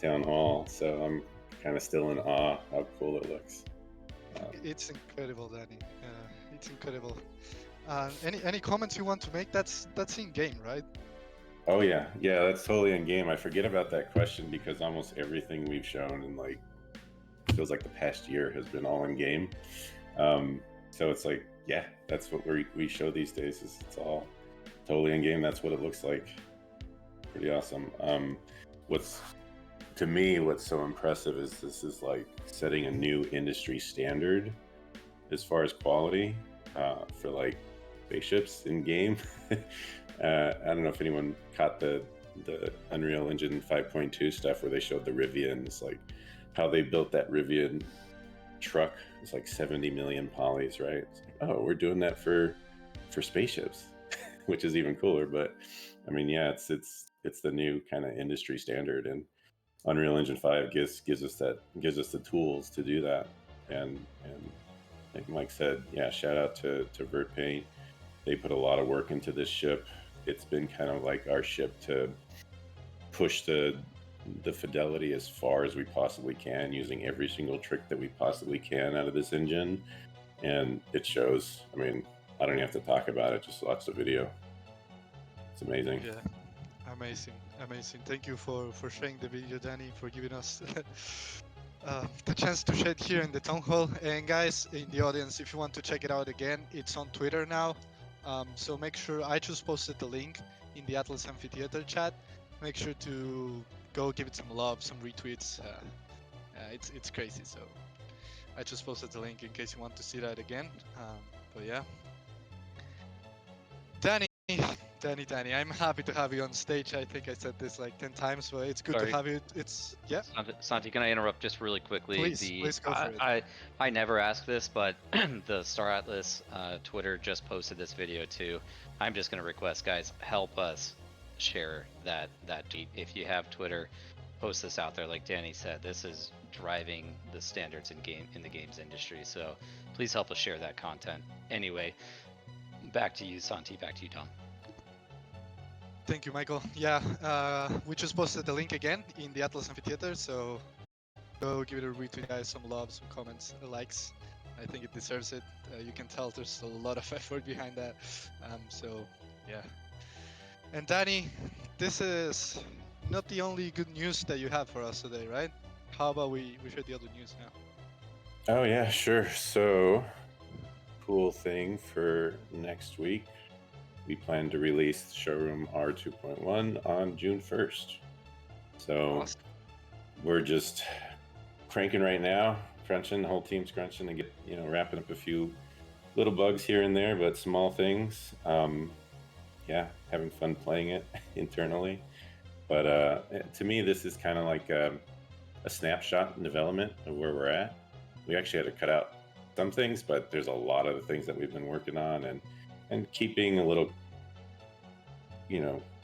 town hall, so I'm kind of still in awe how cool it looks. It's incredible, Danny. It's incredible. Any comments you want to make? That's in game, right? Oh yeah, that's totally in game. I forget about that question because almost everything we've shown in like feels like the past year has been all in game. So it's like, yeah, that's what we show these days. Is it's all totally in game. That's what it looks like. Pretty awesome. What's so impressive is this is like setting a new industry standard as far as quality for like spaceships in game. I don't know if anyone caught the Unreal Engine 5.2 stuff where they showed the Rivians, like how they built that Rivian truck. It's like 70 million polys, right? It's like, oh, we're doing that for spaceships, which is even cooler. But I mean, yeah, it's the new kind of industry standard, and Unreal Engine 5 gives us the tools to do that. And like Mike said, yeah, shout out to Vert Paint. They put a lot of work into this ship. It's been kind of like our ship to push the fidelity as far as we possibly can, using every single trick that we possibly can out of this engine. And it shows. I mean, I don't even have to talk about it, just watch the video. It's amazing. Yeah, amazing. Thank you for sharing the video, Danny, for giving us the chance to share it here in the town hall. And guys in the audience, if you want to check it out again, it's on Twitter now. So make sure, I just posted the link in the Atlas Amphitheater chat. Make sure to go give it some love, some retweets. It's crazy. So I just posted the link in case you want to see that again. But yeah, Danny, I'm happy to have you on stage. I think I said this like 10 times, but it's good to have you. It's yeah. Santi, can I interrupt just really quickly? Please go for it. I never ask this, but the Star Atlas Twitter just posted this video too. I'm just gonna request, guys, help us share that tweet. If you have Twitter, post this out there. Like Danny said, this is driving the standards in the games industry. So please help us share that content. Anyway, back to you, Santi. Back to you, Dom. Thank you, Michael. Yeah, we just posted the link again in the Atlas Amphitheater, so go give it a retweet, guys, some love, some comments, likes. I think it deserves it. You can tell there's a lot of effort behind that. So, yeah. And Danny, this is not the only good news that you have for us today, right? How about we share the other news now? Oh yeah, sure. So, cool thing for next week. We plan to release Showroom R2.1 on June 1st. So awesome. We're just cranking right now, crunching, the whole team's crunching to get, wrapping up a few little bugs here and there, but small things. Yeah, having fun playing it internally. But to me, this is kind of like a snapshot in development of where we're at. We actually had to cut out some things, but there's a lot of the things that we've been working on and keeping a little,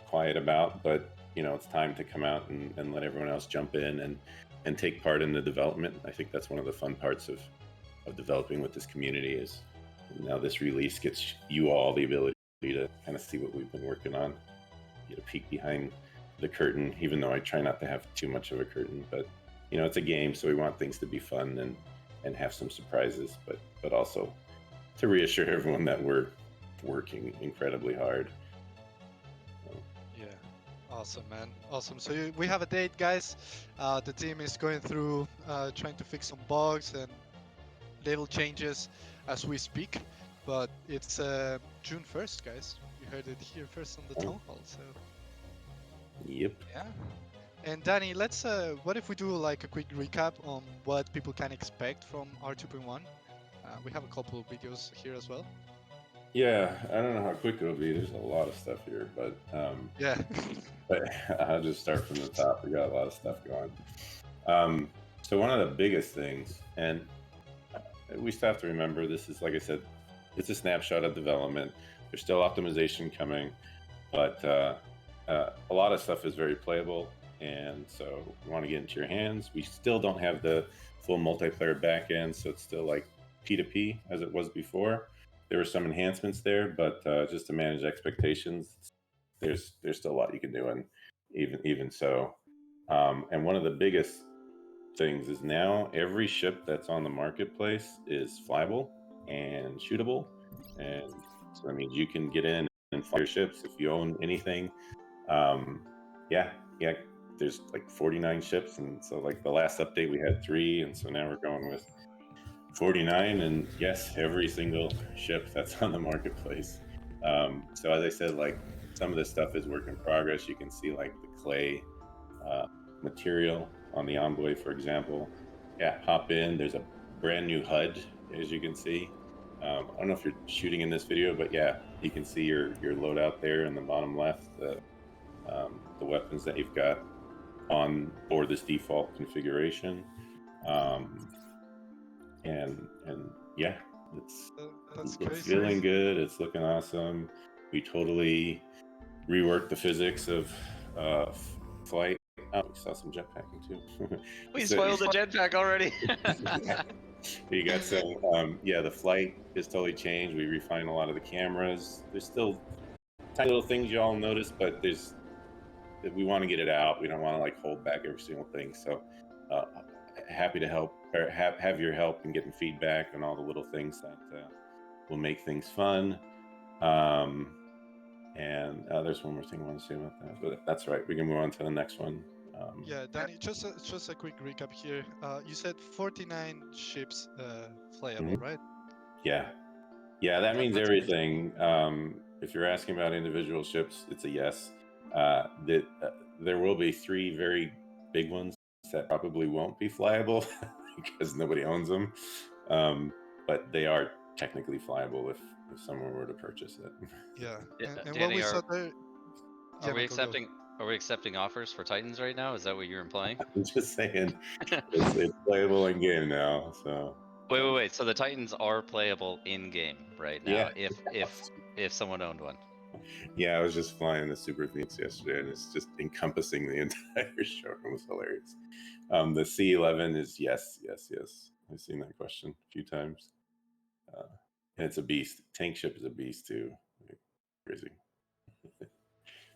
quiet about, but, it's time to come out and let everyone else jump in and take part in the development. I think that's one of the fun parts of developing with this community is now this release gets you all the ability to kind of see what we've been working on, get a peek behind the curtain, even though I try not to have too much of a curtain, but, it's a game, so we want things to be fun and have some surprises, but also to reassure everyone that we're working incredibly hard. Yeah, Awesome, man. Awesome. So we have a date, guys. The team is going through trying to fix some bugs and little changes as we speak. But it's June 1st, guys. You heard it here first on the Town Hall. So Yep. yeah. And Danny, let's. What if we do like a quick recap on what people can expect from R2.1? We have a couple of videos here as well. Yeah, I don't know how quick it'll be. There's a lot of stuff here, but yeah. But I'll just start from the top. We got a lot of stuff going. So one of the biggest things, and we still have to remember, this is, like I said, it's a snapshot of development. There's still optimization coming, but a lot of stuff is very playable, and so we want to get into your hands. We still don't have the full multiplayer backend, so it's still like P2P as it was before. There were some enhancements there, but just to manage expectations, there's still a lot you can do, and even so. And one of the biggest things is now every ship that's on the marketplace is flyable and shootable, and so that means you can get in and fly your ships if you own anything. Yeah, there's like 49 ships, and so like the last update we had 3, and so now we're going with 49, and yes, every single ship that's on the marketplace. So as I said, like some of this stuff is work in progress. You can see like the clay material on the Envoy, for example. Yeah, hop in. There's a brand new HUD, as you can see. I don't know if you're shooting in this video, but yeah, you can see your loadout there in the bottom left, the weapons that you've got on board this default configuration. And yeah, it's feeling good. It's looking awesome. We totally reworked the physics of flight. Oh, we saw some jetpacking too. We spoiled the jetpack already. You got some, yeah, the flight is totally changed. We refined a lot of the cameras. There's still tiny little things you all notice, but we want to get it out. We don't want to like hold back every single thing. So happy to help, or have your help in getting feedback on all the little things that will make things fun. And there's one more thing I want to say about that, but that's right. We can move on to the next one. Yeah, Danny, just a quick recap here. You said 49 ships flyable, right? Yeah, that means everything. If you're asking about individual ships, it's a yes. There will be 3 very big ones that probably won't be flyable because nobody owns them, but they are technically flyable if someone were to purchase it. Yeah. And Danny, what we saw there. Are we accepting offers for Titans right now? Is that what you're implying? I'm just saying, it's playable in game now. So wait. So the Titans are playable in game right now. Yeah. If someone owned one. Yeah, I was just flying the Super Phoenix yesterday, and it's just encompassing the entire show. It was hilarious. The C11 is yes. I've seen that question a few times. And it's a beast. Tank ship is a beast too. Like, crazy.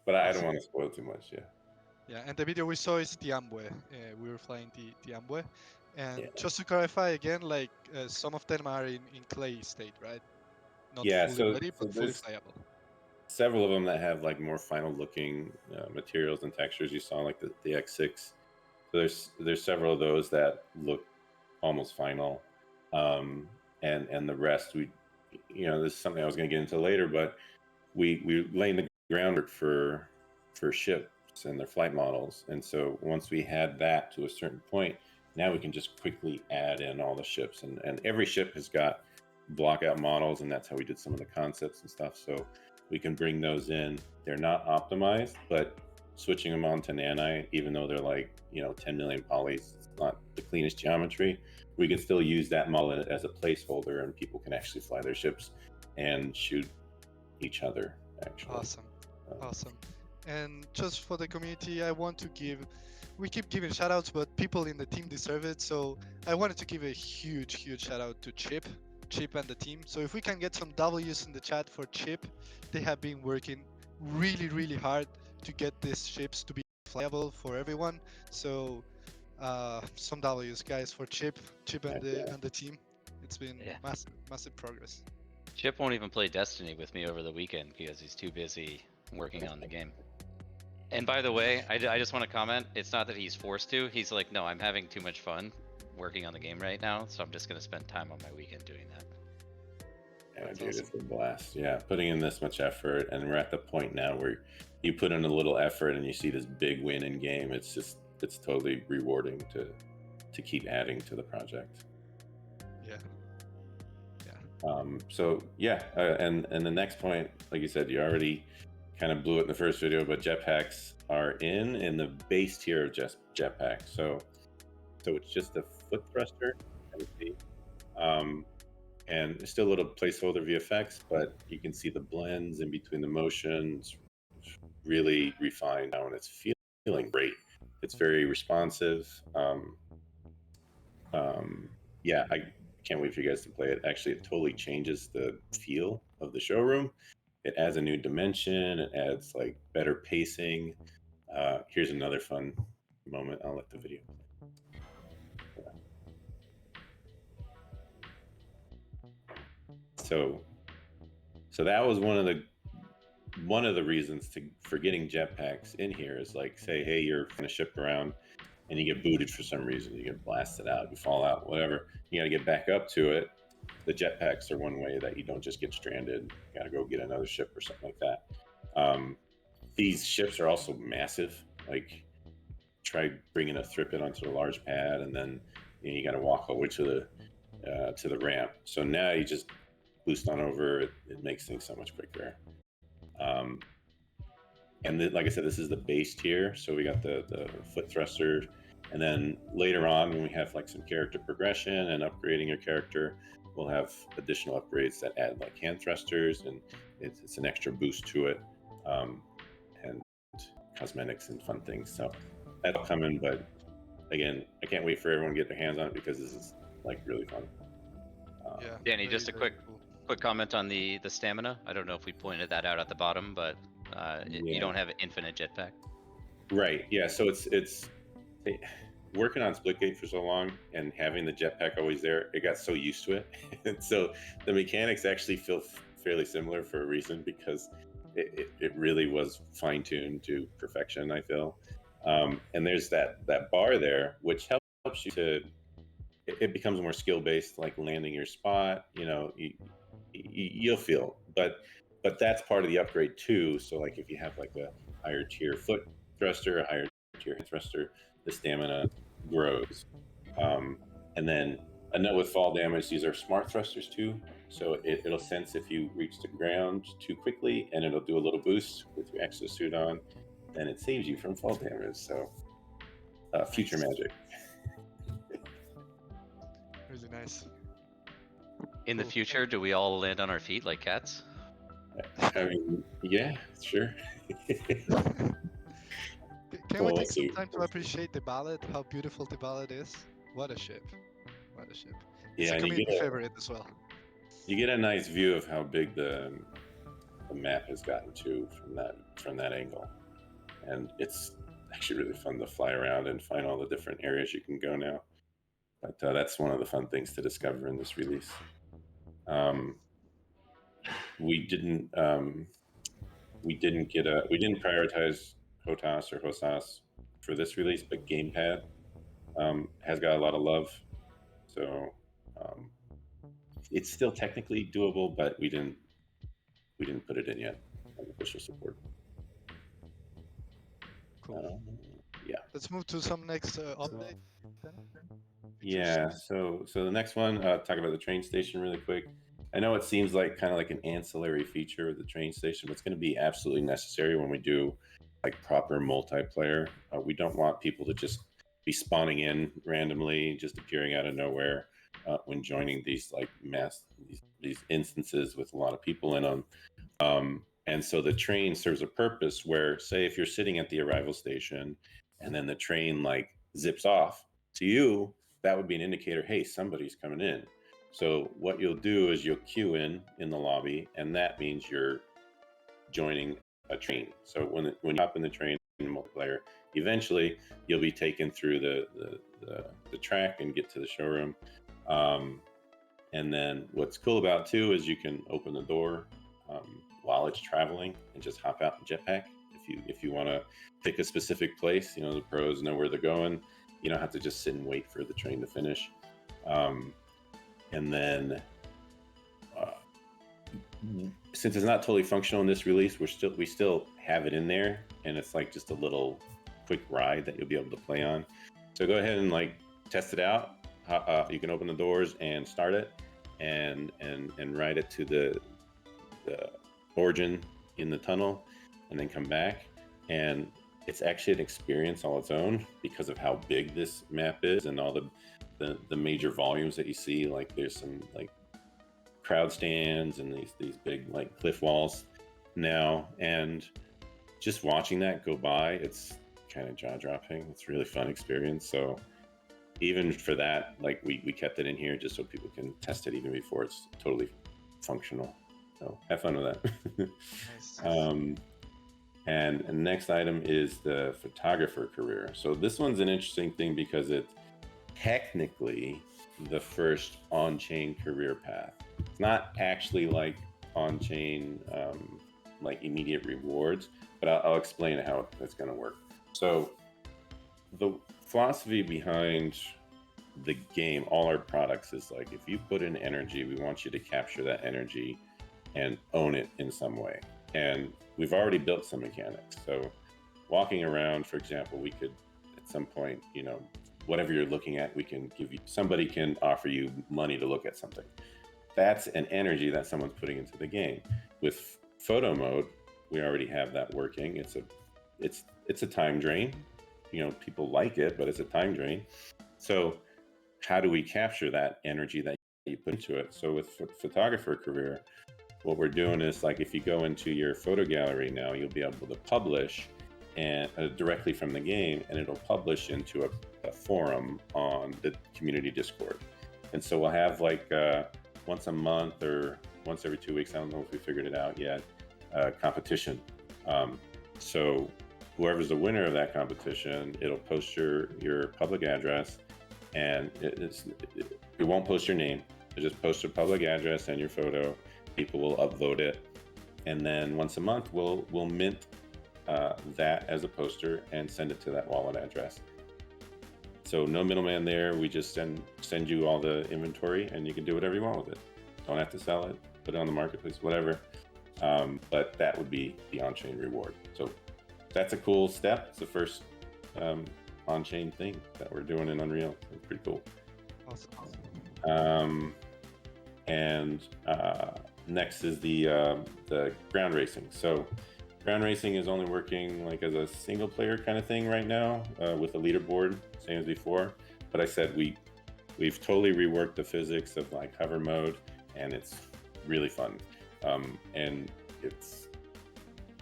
But I don't want to spoil too much. Yeah, and the video we saw is the Amway. We were flying the Amway. And just to clarify again, like some of them are in clay state, right? Not fully ready, but fully flyable. Several of them that have like more final looking materials and textures. You saw like the X6. So there's several of those that look almost final. And the rest, this is something I was going to get into later, but we laying the groundwork for ships and their flight models. And so once we had that to a certain point, now we can just quickly add in all the ships, and every ship has got block out models, and that's how we did some of the concepts and stuff. So we can bring those in. They're not optimized, but switching them on to Nanite, even though they're like 10 million polys, it's not the cleanest geometry. We can still use that model as a placeholder, and people can actually fly their ships and shoot each other. Actually, awesome. And just for the community, we keep giving shout outs, but people in the team deserve it. So I wanted to give a huge shout out to Chip and the team. So if we can get some W's in the chat for Chip, they have been working really hard to get these ships to be flyable for everyone. So some W's, guys, for Chip and the team. It's been massive progress. Chip won't even play Destiny with me over the weekend because he's too busy working on the game. And by the way, I just want to comment. It's not that he's forced to. He's like, no, I'm having too much fun working on the game right now, so I'm just gonna spend time on my weekend doing that. Yeah, That's dude, awesome. it's a blast. Yeah, putting in this much effort, and we're at the point now where you put in a little effort and you see this big win in game. It's totally rewarding to keep adding to the project. Yeah. So yeah, and the next point, like you said, you already kind of blew it in the first video, but jetpacks are in the base tier of just jetpack. So it's just a foot thruster, you can see. And there's still a little placeholder VFX, but you can see the blends in between the motions, really refined now, and it's feeling great. It's very responsive. Yeah, I can't wait for you guys to play it. Actually, it totally changes the feel of the showroom. It adds a new dimension. It adds like better pacing. Here's another fun moment. I'll let the video play. So that was one of the reasons for getting jetpacks in here is like, say, hey, you're gonna ship around and you get booted for some reason, you get blasted out, you fall out, whatever, you got to get back up to it. The jetpacks are one way that you don't just get stranded. You got to go get another ship or something like that. These ships are also massive. Like, try bringing a Thripit onto a large pad, and then you got to walk all the way to the ramp. So now you just boost on over. It makes things so much quicker. And like I said, this is the base tier. So we got the foot thruster. And then later on, when we have like some character progression and upgrading your character, we'll have additional upgrades that add like hand thrusters, and it's an extra boost to it, and cosmetics and fun things. So that's coming. But again, I can't wait for everyone to get their hands on it because this is like really fun. Yeah. Danny, just a quick comment on the stamina. I don't know if we pointed that out at the bottom, but you don't have infinite jetpack. Right. Yeah. So it's working on Splitgate for so long and having the jetpack always there, it got so used to it. And so the mechanics actually feel fairly similar for a reason, because it really was fine-tuned to perfection, I feel. And there's that bar there, which helps you to, it becomes more skill-based, like landing your spot, you'll feel, but that's part of the upgrade too. So like if you have like a higher tier foot thruster, a higher tier hand thruster, the stamina grows. And then a note with fall damage, these are smart thrusters too. So it'll sense if you reach the ground too quickly, and it'll do a little boost with your exosuit on, and it saves you from fall damage. So future magic. Really nice. In the future, do we all land on our feet like cats? I mean, yeah, sure. Can we take some time to appreciate the ballad? How beautiful the ballad is. What a ship. What a ship. It's Yeah, a and community favorite as well. You get a nice view of how big the map has gotten to from that angle, and it's actually really fun to fly around and find all the different areas you can go now. But that's one of the fun things to discover in this release. We didn't prioritize HOTAS or HOSAS for this release, but Gamepad has got a lot of love. So it's still technically doable, but we didn't put it in yet on official support. Cool. Yeah. Let's move to some next update. Yeah. So the next one, talk about the train station really quick. I know it seems like kind of like an ancillary feature of the train station, but it's going to be absolutely necessary when we do like proper multiplayer. We don't want people to just be spawning in randomly, just appearing out of nowhere when joining these like these instances with a lot of people in them. And so the train serves a purpose where, say, if you're sitting at the arrival station and then the train like zips off to you, that would be an indicator, hey, somebody's coming in. So what you'll do is you'll queue in the lobby, and that means you're joining a train. So when you hop in the train in multiplayer, eventually you'll be taken through the track and get to the showroom. And then what's cool about too is you can open the door while it's traveling and just hop out in jetpack if If you want to pick a specific place, you know, the pros know where they're going. You don't have to just sit and wait for the train to finish. And then since it's not totally functional in this release, we still have it in there, and it's like just a little quick ride that you'll be able to play on. So go ahead and like test it out. You can open the doors and start it, and ride it to the origin in the tunnel, and then come back. And it's actually an experience all its own because of how big this map is and all the major volumes that you see. Like there's some like crowd stands and these big like cliff walls now, and just watching that go by, it's kind of jaw-dropping. It's a really fun experience. So even for that, like we kept it in here just so people can test it even before it's totally functional. So have fun with that. Nice. And next item is the photographer career. So this one's an interesting thing because it's technically the first on-chain career path. It's not actually like on-chain like immediate rewards, but I'll explain how it's going to work. So the philosophy behind the game, all our products, is like, if you put in energy, we want you to capture that energy and own it in some way. And we've already built some mechanics. So walking around, for example, we could at some point, you know, whatever you're looking at, we can give you, somebody can offer you money to look at something. That's an energy that someone's putting into the game. With photo mode, we already have that working. It's a time drain. You know, people like it, but it's a time drain. So how do we capture that energy that you put into it? So with photographer career, what we're doing is, like, if you go into your photo gallery now, you'll be able to publish and directly from the game, and it'll publish into a forum on the community Discord. And so we'll have like once a month or once every 2 weeks, I don't know if we figured it out yet, competition. So whoever's the winner of that competition, it'll post your public address, and it won't post your name. It'll just post your public address and your photo. People will upvote it, and then once a month we'll mint that as a poster and send it to that wallet address. So no middleman there. We just send you all the inventory, and you can do whatever you want with it. Don't have to sell it, put it on the marketplace, whatever. But that would be the on-chain reward. So that's a cool step. It's the first on-chain thing that we're doing in Unreal. It's pretty cool. Awesome. And next is the ground racing. So ground racing is only working like as a single player kind of thing right now, with a leaderboard, same as before. But I said we've totally reworked the physics of like hover mode, and it's really fun. And it's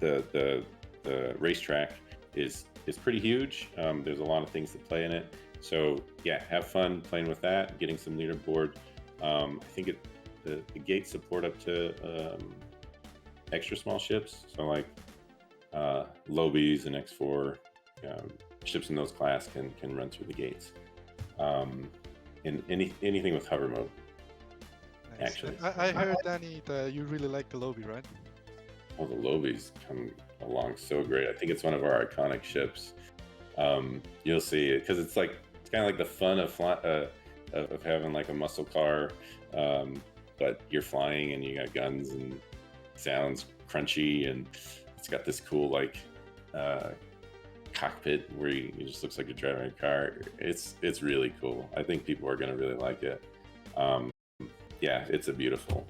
the racetrack is pretty huge. There's a lot of things to play in it. So yeah, have fun playing with that, getting some leaderboard. I think the gates support up to extra small ships. So like Lobies and X4 ships in those class can run through the gates. And anything with hover mode. Nice. Actually, I heard, Danny, that you really like the lobby, right? well, the Lobies come along so great. I think it's one of our iconic ships. You'll see it because it's kind of like the fun of having like a muscle car, but you're flying and you got guns and sounds crunchy, and it's got this cool like cockpit where it just looks like you're driving a car. It's really cool. I think people are gonna really like it. Yeah, it's a beautiful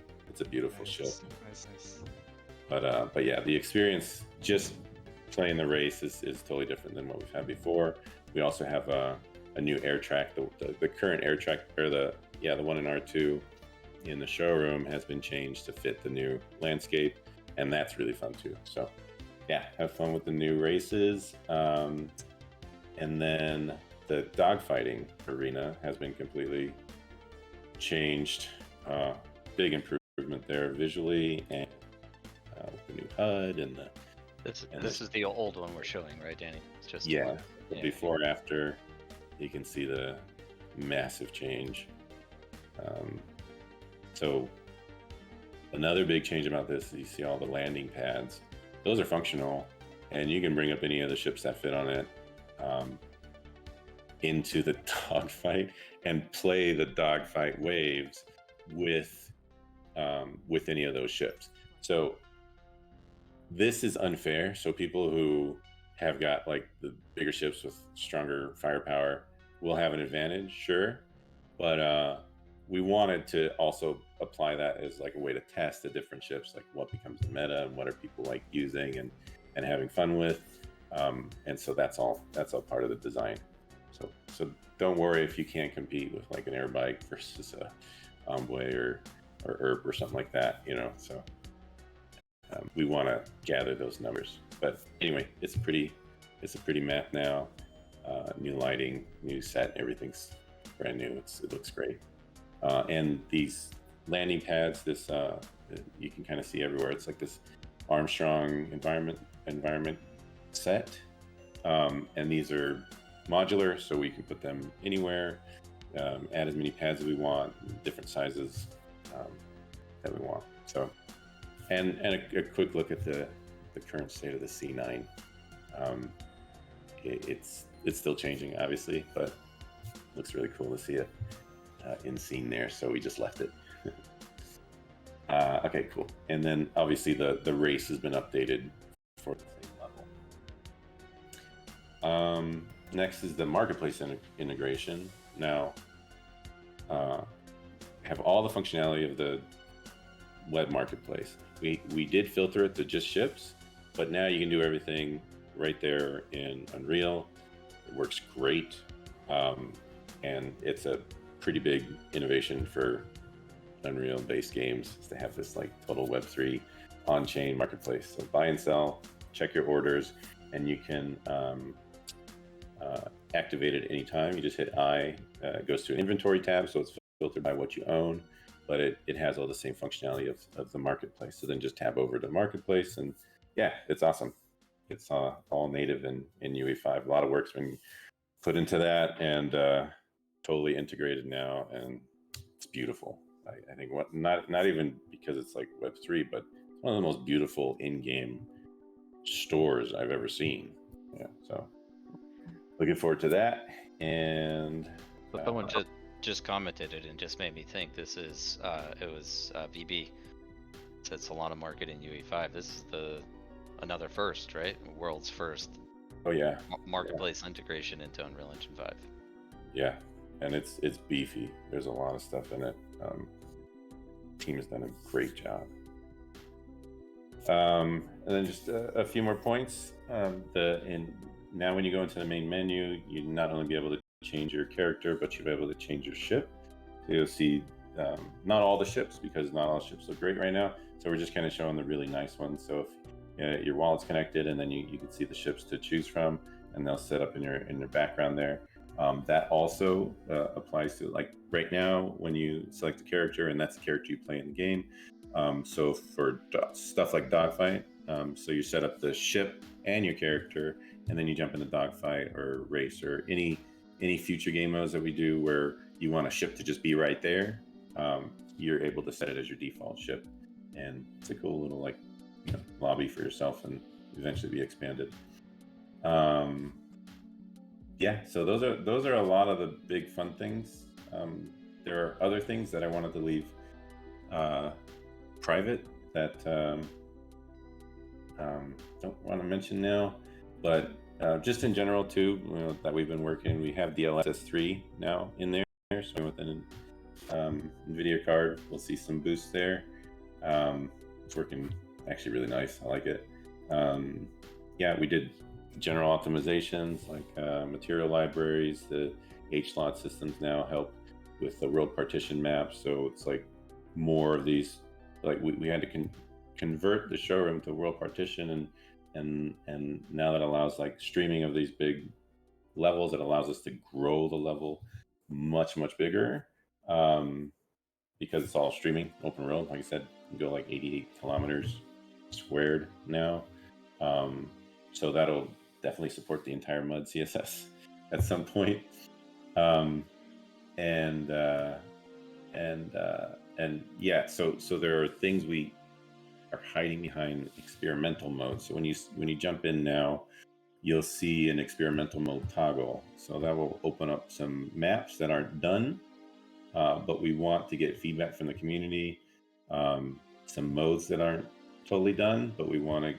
ship. Nice. But yeah, the experience just playing the race is totally different than what we've had before. We also have a new air track. The current air track, or the one in R2 in the showroom, has been changed to fit the new landscape, and that's really fun too. So yeah, have fun with the new races. And then the dogfighting arena has been completely changed. Big improvement there visually, and with the new HUD and This is the old one we're showing, right, Danny? It's just yeah. Before, after, you can see the massive change. So another big change about this is you see all the landing pads. Those are functional. and you can bring up any of the ships that fit on it into the dogfight and play the dogfight waves with any of those ships. So this is unfair. So people who have got like the bigger ships with stronger firepower will have an advantage, sure, but we wanted to also apply that as like a way to test the different ships, like what becomes the meta and what are people like using and having fun with, and so that's all part of the design. So don't worry if you can't compete with like an air bike versus a envoy or herb or something like that, you know. So we want to gather those numbers. But anyway, it's a pretty map now. New lighting, new set, everything's brand new. It looks great. And these landing pads, this you can kind of see everywhere. It's like this Armstrong environment set, and these are modular, so we can put them anywhere, add as many pads as we want, different sizes that we want. So, and a quick look at the current state of the C9. It's still changing, obviously, but it looks really cool to see it in scene there. So we just left it. Okay, cool. And then obviously the race has been updated for the same level. Next is the marketplace integration. Now, have all the functionality of the web marketplace. We did filter it to just ships, but now you can do everything right there in Unreal. It works great, and it's a pretty big innovation for Unreal-based games to have this like total Web3 on-chain marketplace. So buy and sell, check your orders, and you can activate it anytime. You just hit I, it goes to an inventory tab, so it's filtered by what you own, but it has all the same functionality of the marketplace. So then just tab over to marketplace, and yeah, it's awesome. It's all native in UE5. A lot of work's been put into that, and totally integrated now, and it's beautiful. I think not even because it's like Web3, but it's one of the most beautiful in-game stores I've ever seen. Yeah, so looking forward to that. And someone just commented it and just made me think this is it was VB. It said Solana market in UE5. This is another first, right? World's first. Oh yeah. Marketplace integration into Unreal Engine 5. Yeah, and it's beefy. There's a lot of stuff in it. Team has done a great job. And then just a few more points. Now when you go into the main menu, you not only be able to change your character, but you'll be able to change your ship. So you'll see not all the ships, because not all ships look great right now. So we're just kind of showing the really nice ones. So if your wallet's connected, and then you can see the ships to choose from, and they'll set up in your background there. That also applies to, like, right now when you select the character, and that's the character you play in the game. So for stuff like dogfight, so you set up the ship and your character, and then you jump in the dogfight or race or any future game modes that we do where you want a ship to just be right there. You're able to set it as your default ship, and it's a cool little lobby for yourself, and eventually be expanded. Yeah, so those are a lot of the big fun things. There are other things that I wanted to leave private that don't want to mention now, but just in general too, that we've been working. We have DLSS 3 now in there, so with an NVIDIA card, we'll see some boosts there. It's working actually really nice. I like it. Yeah, we did general optimizations like material libraries. The H-slot systems now help with the world partition map, so it's like more of these, like we had to convert the showroom to world partition, and now that allows like streaming of these big levels. It allows us to grow the level much bigger, because it's all streaming open world. Like I said, you can go like 88 kilometers squared now, so that'll definitely support the entire mud CSS at some point. And yeah, so there are things we are hiding behind experimental mode. So when you jump in now, you'll see an experimental mode toggle. So that will open up some maps that aren't done, but we want to get feedback from the community. Some modes that aren't totally done, but we want to,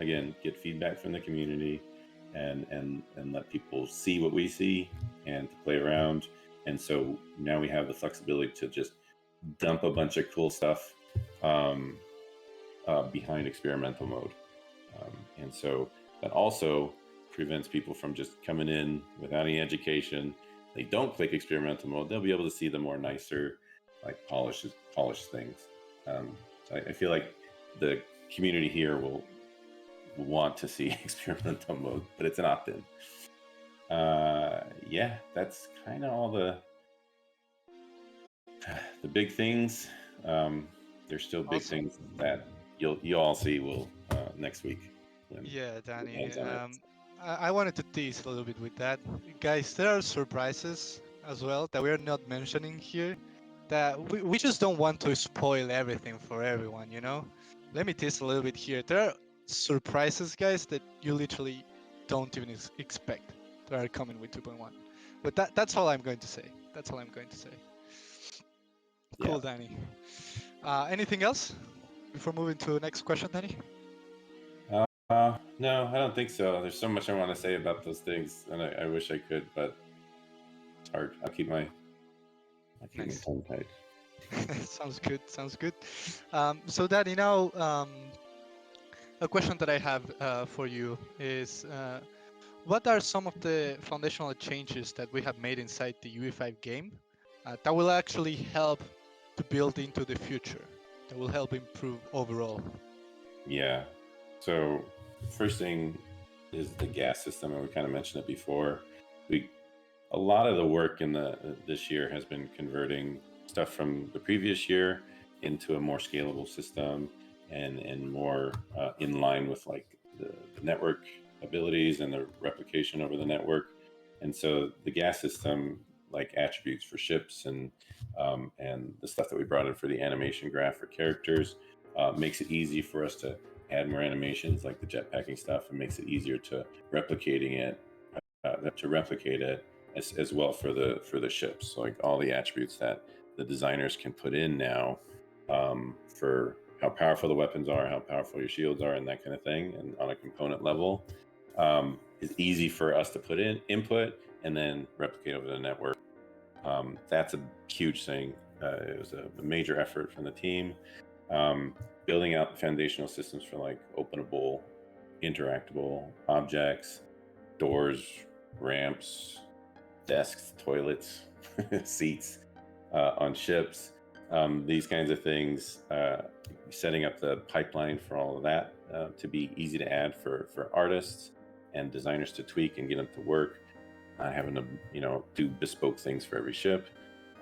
again, get feedback from the community and let people see what we see and to play around. And so now we have the flexibility to just dump a bunch of cool stuff behind experimental mode. And so that also prevents people from just coming in without any education. They don't click experimental mode, they'll be able to see the more nicer, like polished things. So I feel like the community here will want to see experimental mode, but it's an opt-in. Yeah, that's kind of all the big things. There's still big things that you'll all see next week. Yeah, Danny. I wanted to tease a little bit with that, guys. There are surprises as well that we're not mentioning here. That we just don't want to spoil everything for everyone, you know. Let me tease a little bit here. There are surprises, guys, that you literally don't even expect that are coming with 2.1. But that's all I'm going to say. That's all I'm going to say. Cool, Yeah. Danny. Anything else before moving to the next question, Danny? No, I don't think so. There's so much I want to say about those things, and I wish I could, but it's hard. I'll keep my tongue tight. Sounds good. Sounds good. So, Danny, now a question that I have for you is, what are some of the foundational changes that we have made inside the UE5 game that will actually help to build into the future, that will help improve overall? Yeah. So first thing is the gas system, and we kind of mentioned it before. A lot of the work in this year has been converting stuff from the previous year into a more scalable system and more in line with like the network abilities and the replication over the network. And so the gas system, like attributes for ships and the stuff that we brought in for the animation graph for characters, makes it easy for us to add more animations like the jetpacking stuff, and makes it easier to replicate it as well for the ships. So like all the attributes that the designers can put in now for how powerful the weapons are, how powerful your shields are, and that kind of thing, and on a component level, is easy for us to put in input and then replicate over the network. That's a huge thing. It was a major effort from the team. Building out foundational systems for like openable, interactable objects, doors, ramps, desks, toilets, seats on ships, these kinds of things, setting up the pipeline for all of that to be easy to add for artists and designers to tweak and get them to work, not having to do bespoke things for every ship.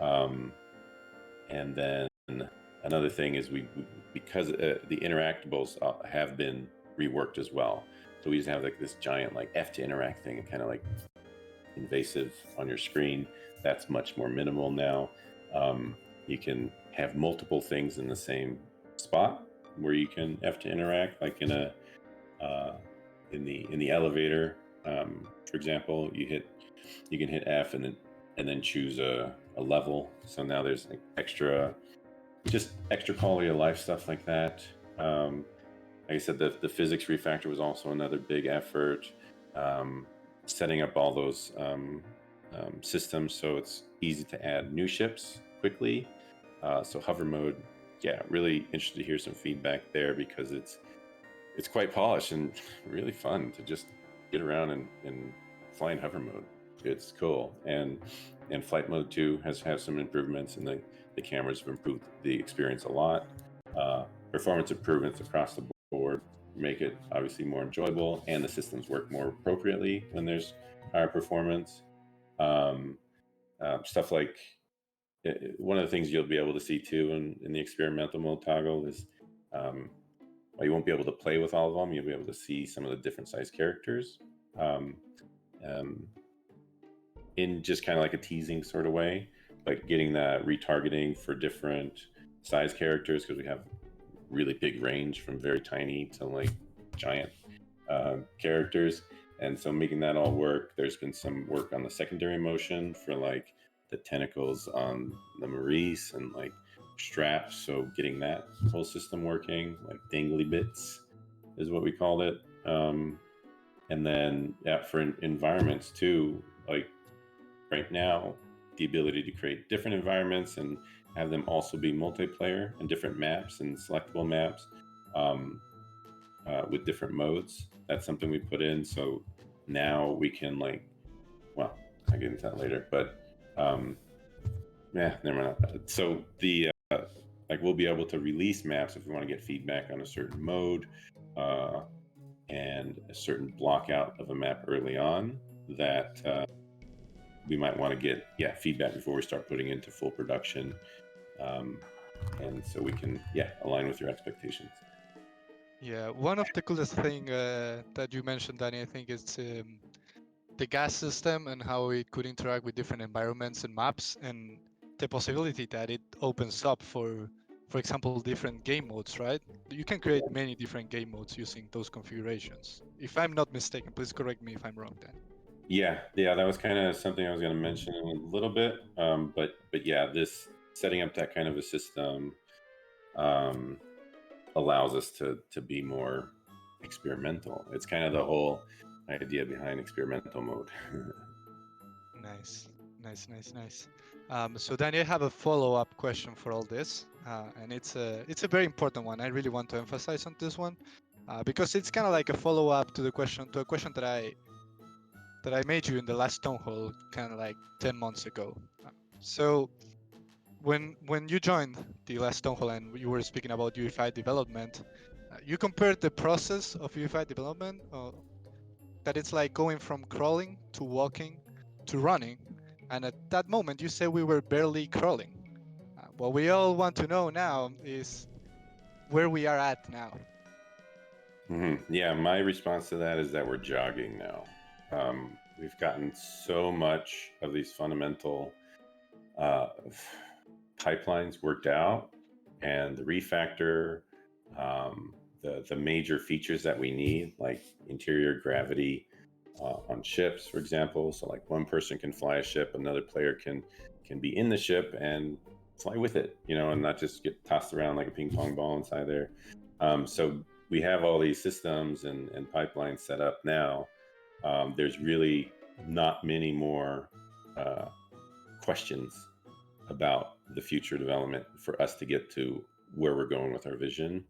And then another thing is we because the interactables have been reworked as well. So we just have like this giant like F to interact thing and kind of like invasive on your screen. That's much more minimal now. You can have multiple things in the same spot where you can F to interact, like in the elevator, for example. You can hit F and then choose a level. So now there's like extra quality of life stuff like that. Like I said, the physics refactor was also another big effort. Setting up all those systems so it's easy to add new ships quickly. So hover mode, yeah, really interested to hear some feedback there, because it's quite polished and really fun to just get around and fly in hover mode. It's cool. And flight mode too has some improvements, and the cameras have improved the experience a lot. Performance improvements across the board make it obviously more enjoyable, and the systems work more appropriately when there's higher performance. Stuff like one of the things you'll be able to see too in the experimental mode toggle is while you won't be able to play with all of them, you'll be able to see some of the different size characters in just kind of like a teasing sort of way, but getting that retargeting for different size characters, because we have really big range from very tiny to like giant characters. And so making that all work, there's been some work on the secondary motion for like the tentacles on the Maurice and like straps. So getting that whole system working, like dangly bits is what we called it. And then for environments too, like right now, the ability to create different environments and have them also be multiplayer and different maps and selectable maps with different modes. That's something we put in. So now we can I'll get into that later, but never mind. So the we'll be able to release maps if we want to get feedback on a certain mode and a certain block out of a map early on that we might want to get feedback before we start putting into full production, and so we can align with your expectations. Yeah, one of the coolest thing that you mentioned, Danny, I think is the gas system and how it could interact with different environments and maps, and the possibility that it opens up for example, different game modes, right? You can create many different game modes using those configurations. If I'm not mistaken, please correct me if I'm wrong, Dan. Yeah, that was kind of something I was going to mention in a little bit, but yeah, this setting up that kind of a system allows us to be more experimental. It's kind of the whole idea behind experimental mode. Nice. So Danny, I have a follow-up question for all this, and it's a very important one. I really want to emphasize on this one because it's kind of like a follow-up to a question that I made you in the last Townhall, kind of like 10 months ago. So when you joined the last Townhall and you were speaking about UEFI development, you compared the process of UEFI development that it's like going from crawling to walking to running. And at that moment, you said we were barely crawling. What we all want to know now is where we are at now. Mm-hmm. Yeah, my response to that is that we're jogging now. We've gotten so much of these fundamental pipelines worked out, and the refactor, the major features that we need, like interior gravity on ships, for example. So like one person can fly a ship, another player can be in the ship and fly with it, and not just get tossed around like a ping pong ball inside there. So we have all these systems and pipelines set up now. There's really not many more questions about the future development for us to get to where we're going with our vision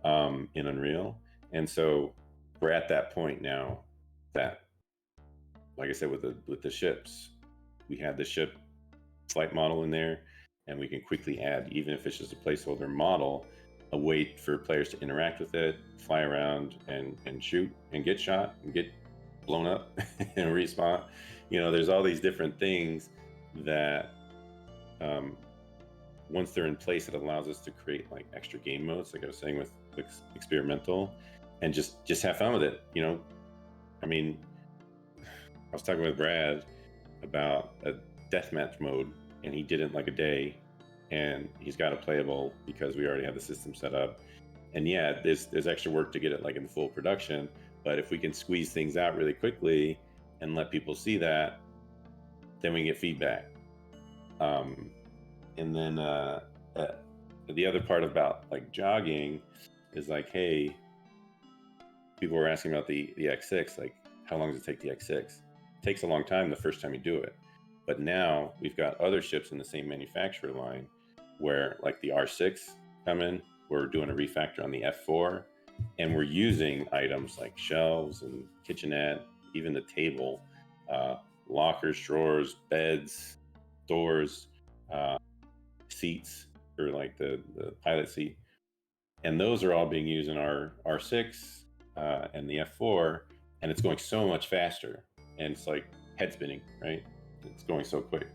in Unreal. And so we're at that point now that, like I said, with the ships, we have the ship flight model in there, and we can quickly add, even if it's just a placeholder model, a way for players to interact with it, fly around and shoot and get shot and get blown up and respawn. There's all these different things that once they're in place, it allows us to create like extra game modes, like I was saying with experimental, and just have fun with it. I mean, I was talking with Brad about a deathmatch mode, and he did it in like a day, and he's got it playable because we already have the system set up. And yeah, there's extra work to get it like in full production, but if we can squeeze things out really quickly and let people see that, then we can get feedback. And then the other part about like jogging is like, hey, people were asking about the X6, like how long does it take the X6? It takes a long time the first time you do it. But now we've got other ships in the same manufacturer line where like the R6 come in, we're doing a refactor on the F4, and we're using items like shelves and kitchenette, even the table, lockers, drawers, beds, doors, seats for like the pilot seat. And those are all being used in our R6 and the F4, and it's going so much faster. And it's like head spinning, right? It's going so quick.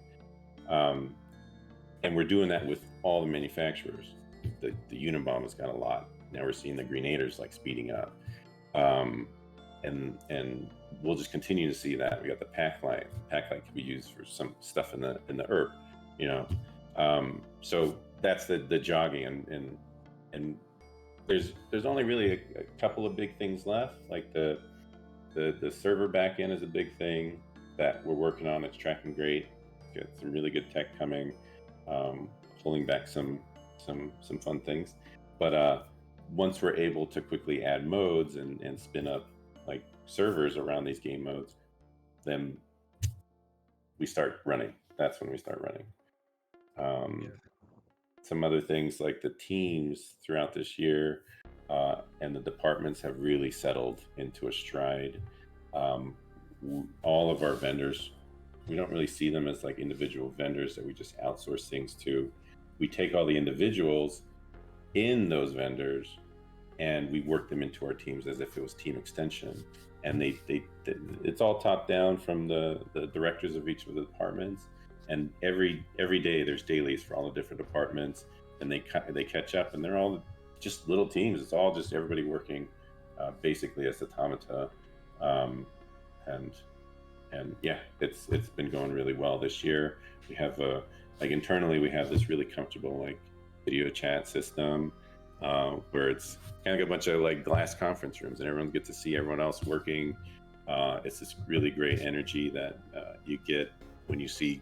And we're doing that with all the manufacturers. The Unabomb has got a lot. Now we're seeing the Grenaders like speeding up. And we'll just continue to see that. We got the pack light. Pack light can be used for some stuff in the ERP, So that's the jogging, and there's only really a couple of big things left. Like the server backend is a big thing that we're working on. It's tracking great. Got some really good tech coming, pulling back some fun things. But once we're able to quickly add modes and spin up like servers around these game modes, then we start running. That's when we start running. Some other things like the teams throughout this year and the departments have really settled into a stride. All of our vendors, we don't really see them as like individual vendors that we just outsource things to. We take all the individuals in those vendors and we work them into our teams as if it was team extension. And it's all top down from the directors of each of the departments. And every day there's dailies for all the different departments, and they catch up, and they're all just little teams. It's all just everybody working basically as automata, and yeah, it's been going really well this year. We have like internally we have this really comfortable like video chat system where it's kind of a bunch of like glass conference rooms, and everyone gets to see everyone else working. It's this really great energy that you get when you see.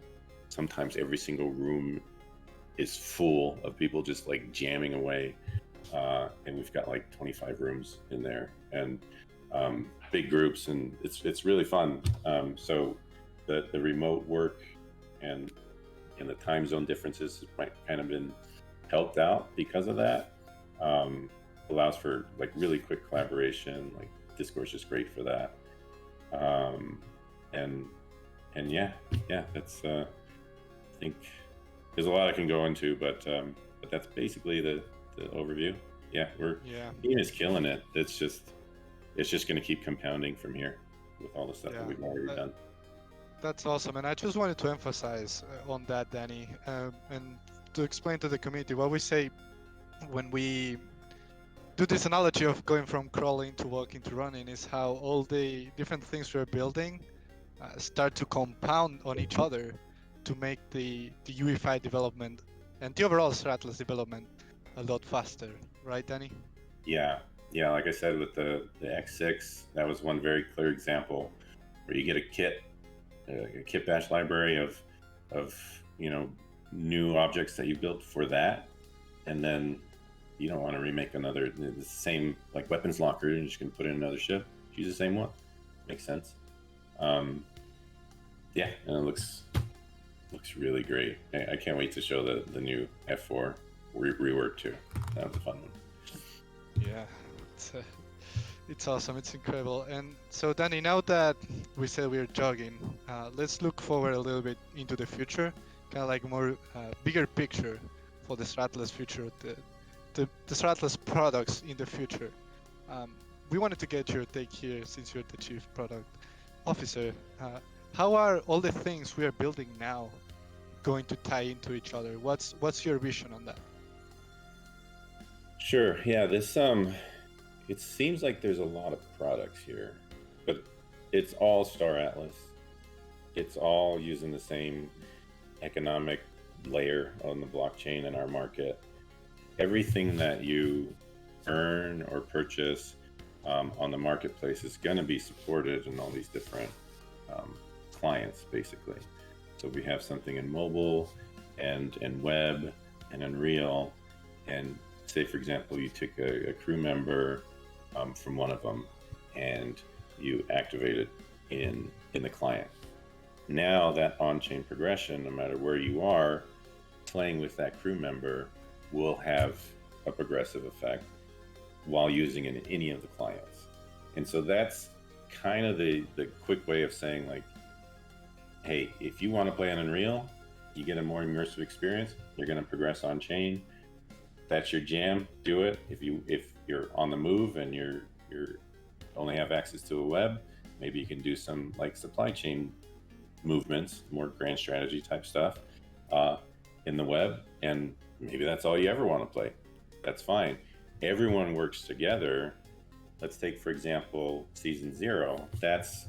Sometimes every single room is full of people just like jamming away, and we've got like 25 rooms in there, and big groups, and it's really fun. So the remote work and the time zone differences have kind of been helped out because of that. Allows for like really quick collaboration. Like Discord's just great for that. And yeah, that's. I think there's a lot I can go into, but that's basically the overview. Yeah, team is killing it. It's just going to keep compounding from here with all the stuff that we've already done. That's awesome, and I just wanted to emphasize on that, Danny, and to explain to the community what we say when we do this analogy of going from crawling to walking to running is how all the different things we're building start to compound on each other to make the UEFI development and the overall Atlas development a lot faster, right, Danny? Yeah. Like I said, with the X6, that was one very clear example where you get a kit bash library of new objects that you built for that, and then you don't want to remake another the same like weapons locker. You're just gonna put in another ship, use the same one. Makes sense. And it looks really great. I can't wait to show the new F4 rework too. That was a fun one. Yeah, it's awesome. It's incredible. And so, Danny, now that we said we're jogging, let's look forward a little bit into the future, kind of like more bigger picture for the Atlas future, the Atlas products in the future. We wanted to get your take here since you're the Chief Product Officer. How are all the things we are building now going to tie into each other? What's your vision on that? Sure. Yeah. This it seems like there's a lot of products here, but it's all Star Atlas. It's all using the same economic layer on the blockchain in our market. Everything that you earn or purchase on the marketplace is going to be supported in all these different clients, basically. So we have something in mobile and web and Unreal, and say, for example, you took a crew member from one of them and you activate it in the client. Now that on-chain progression, no matter where you are, playing with that crew member will have a progressive effect while using it in any of the clients. And so that's kind of the quick way of saying, like, hey, if you want to play on Unreal, you get a more immersive experience, you're going to progress on chain. That's your jam, do it. If you're on the move and you're only have access to a web, maybe you can do some like supply chain movements, more grand strategy type stuff in the web, and maybe that's all you ever want to play. That's fine. Everyone works together. Let's take, for example, Season 0. That's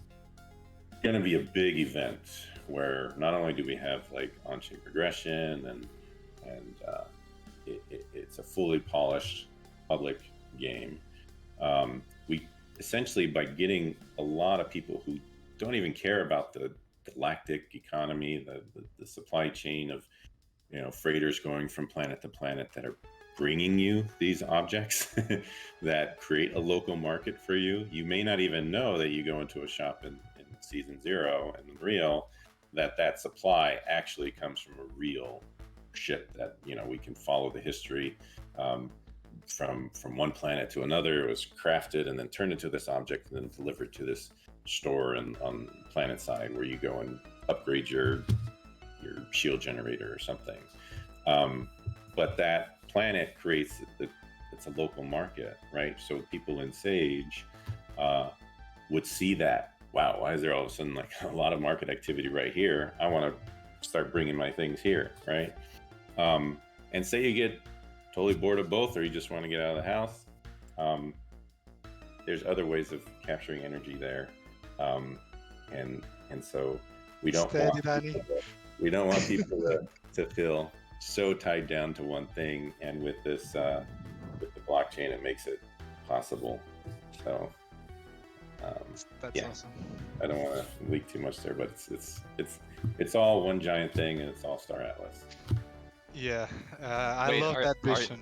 going to be a big event where not only do we have like on-chain progression and it's a fully polished public game. We essentially, by getting a lot of people who don't even care about the galactic economy, the supply chain of freighters going from planet to planet that are bringing you these objects that create a local market for you. You may not even know that you go into a shop in season 0 and real that supply actually comes from a real ship that we can follow the history from one planet to another. It was crafted and then turned into this object and then delivered to this store on planet side where you go and upgrade your shield generator or something. But that planet creates it's a local market, right? So people in Sage would see that, wow, why is there all of a sudden like a lot of market activity right here? I want to start bringing my things here, right? And say you get totally bored of both, or you just want to get out of the house. There's other ways of capturing energy there, and so we don't want people to feel so tied down to one thing. And with this with the blockchain, it makes it possible. So that's awesome. I don't want to leak too much there, but it's all one giant thing, and it's all Star Atlas. Yeah, I love that vision.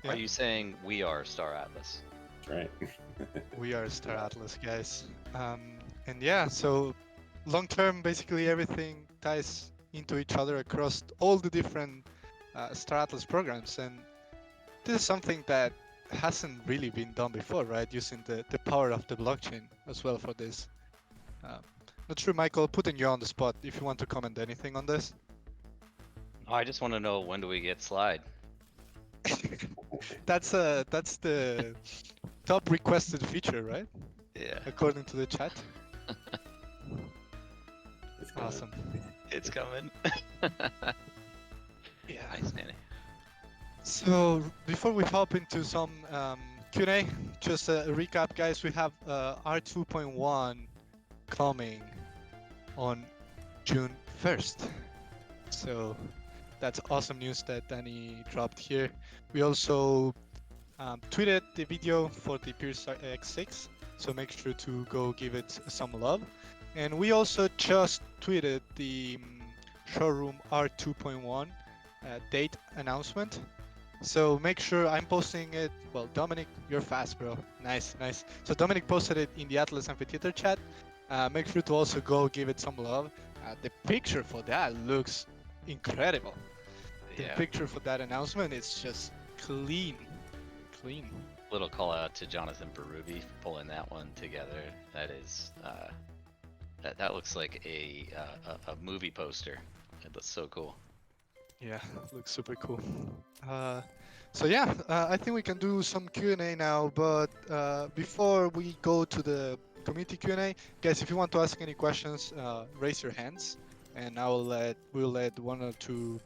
Are you saying we are Star Atlas? That's right. We are Star Atlas, guys. And yeah, so long term, basically everything ties into each other across all the different Star Atlas programs, and this is something that hasn't really been done before, right? Using the power of the blockchain as well for this. Not sure, Michael, putting you on the spot, if you want to comment anything on this. I just want to know, when do we get Slide? That's the top requested feature, right? Yeah. According to the chat. It's awesome. It's coming. Yeah. Nice, Danny. So before we hop into some Q&A, just a recap, guys. We have R2.1 coming on June 1st. So that's awesome news that Danny dropped here. We also tweeted the video for the Pierce X6, so make sure to go give it some love. And we also just tweeted the showroom R2.1 date announcement. So make sure I'm posting it. Well, Dominic, you're fast, bro. Nice. So Dominic posted it in the Atlas Amphitheater chat. Make sure to also go give it some love. The picture for that looks incredible. The picture for that announcement is just clean. Little call out to Jonathan Berube for pulling that one together. That is that looks like a movie poster. It looks so cool. Yeah, looks super cool. So yeah, I think we can do some Q&A now, but before we go to the community Q&A, guys, if you want to ask any questions, raise your hands, and we'll let one or two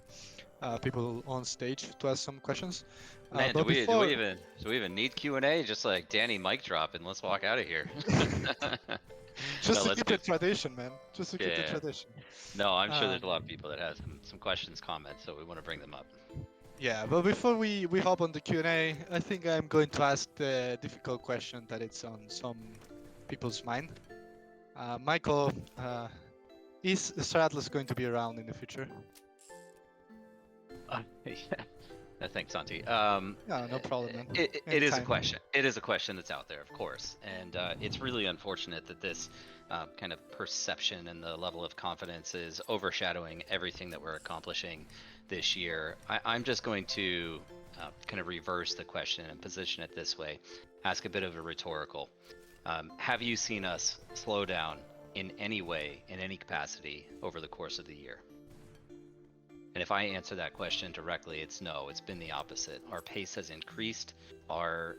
people on stage to ask some questions. Man, do we even need Q&A? Just like Danny mic drop and let's walk out of here. Just to keep the tradition, man. Just to keep the tradition. No, I'm sure there's a lot of people that have some questions, comments, so we want to bring them up. Yeah, but before we hop on the Q&A, I think I'm going to ask the difficult question that it's on some people's mind. Michael, is Star Atlas going to be around in the future? Thanks, Santi. No problem, man. It is a question. It is a question that's out there, of course, and it's really unfortunate that this kind of perception and the level of confidence is overshadowing everything that we're accomplishing this year. I'm just going to kind of reverse the question and position it this way, ask a bit of a rhetorical. Have you seen us slow down in any way, in any capacity, over the course of the year? And if I answer that question directly, it's no. It's been the opposite. Our pace has increased. Our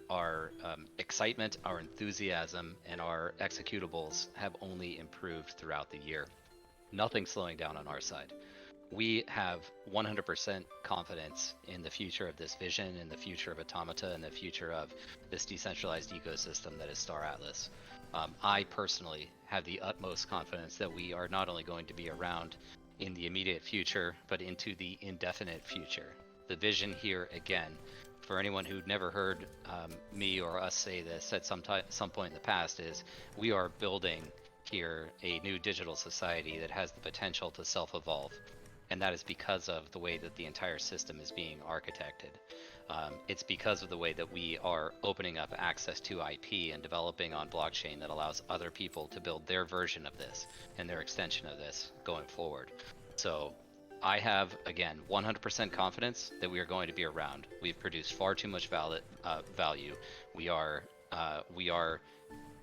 excitement, our enthusiasm, and our executables have only improved throughout the year. Nothing slowing down on our side. We have 100% confidence in the future of this vision, in the future of Automata, and the future of this decentralized ecosystem that is Star Atlas. I personally have the utmost confidence that we are not only going to be around in the immediate future, but into the indefinite future. The vision here, again, for anyone who'd never heard me or us say this at some point in the past, is we are building here a new digital society that has the potential to self-evolve. And that is because of the way that the entire system is being architected. It's because of the way that we are opening up access to IP and developing on blockchain that allows other people to build their version of this and their extension of this going forward. So I have, again, 100% confidence that we are going to be around. We've produced far too much value. We are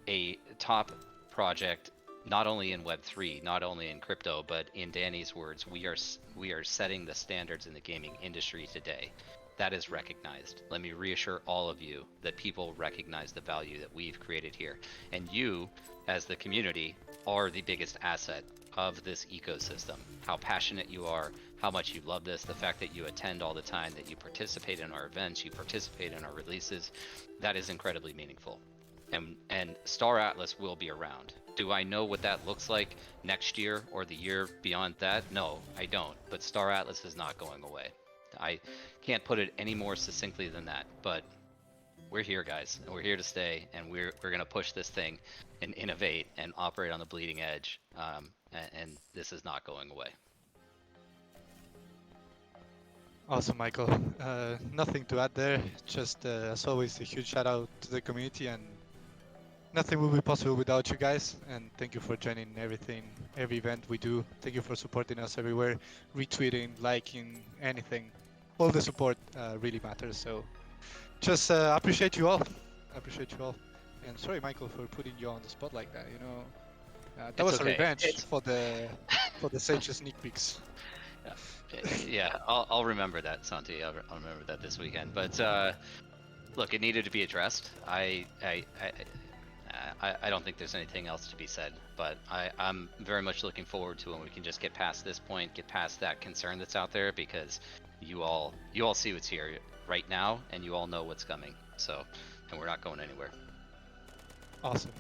a top project, not only in Web3, not only in crypto, but in Danny's words, we are setting the standards in the gaming industry today. That is recognized. Let me reassure all of you that people recognize the value that we've created here. And you, as the community, are the biggest asset of this ecosystem. How passionate you are, how much you love this, the fact that you attend all the time, that you participate in our events, you participate in our releases, that is incredibly meaningful. And Star Atlas will be around. Do I know what that looks like next year or the year beyond that? No, I don't. But Star Atlas is not going away. I can't put it any more succinctly than that, but we're here, guys, and we're here to stay, and we're gonna push this thing and innovate and operate on the bleeding edge, and this is not going away. Awesome, Michael. Nothing to add there. Just as always, a huge shout out to the community, and nothing will be possible without you guys. And thank you for joining everything, every event we do. Thank you for supporting us everywhere, retweeting, liking, anything. All the support really matters. So just appreciate you all. Appreciate you all. And sorry, Michael, for putting you on the spot like that. You know, that was a revenge for the Sage sneak peeks. Yeah, I'll remember that, Santi. I'll remember that this weekend. But look, it needed to be addressed. I don't think there's anything else to be said, but I'm very much looking forward to when we can just get past this point, get past that concern that's out there, because you all see what's here right now, and you all know what's coming. So, and we're not going anywhere. Awesome.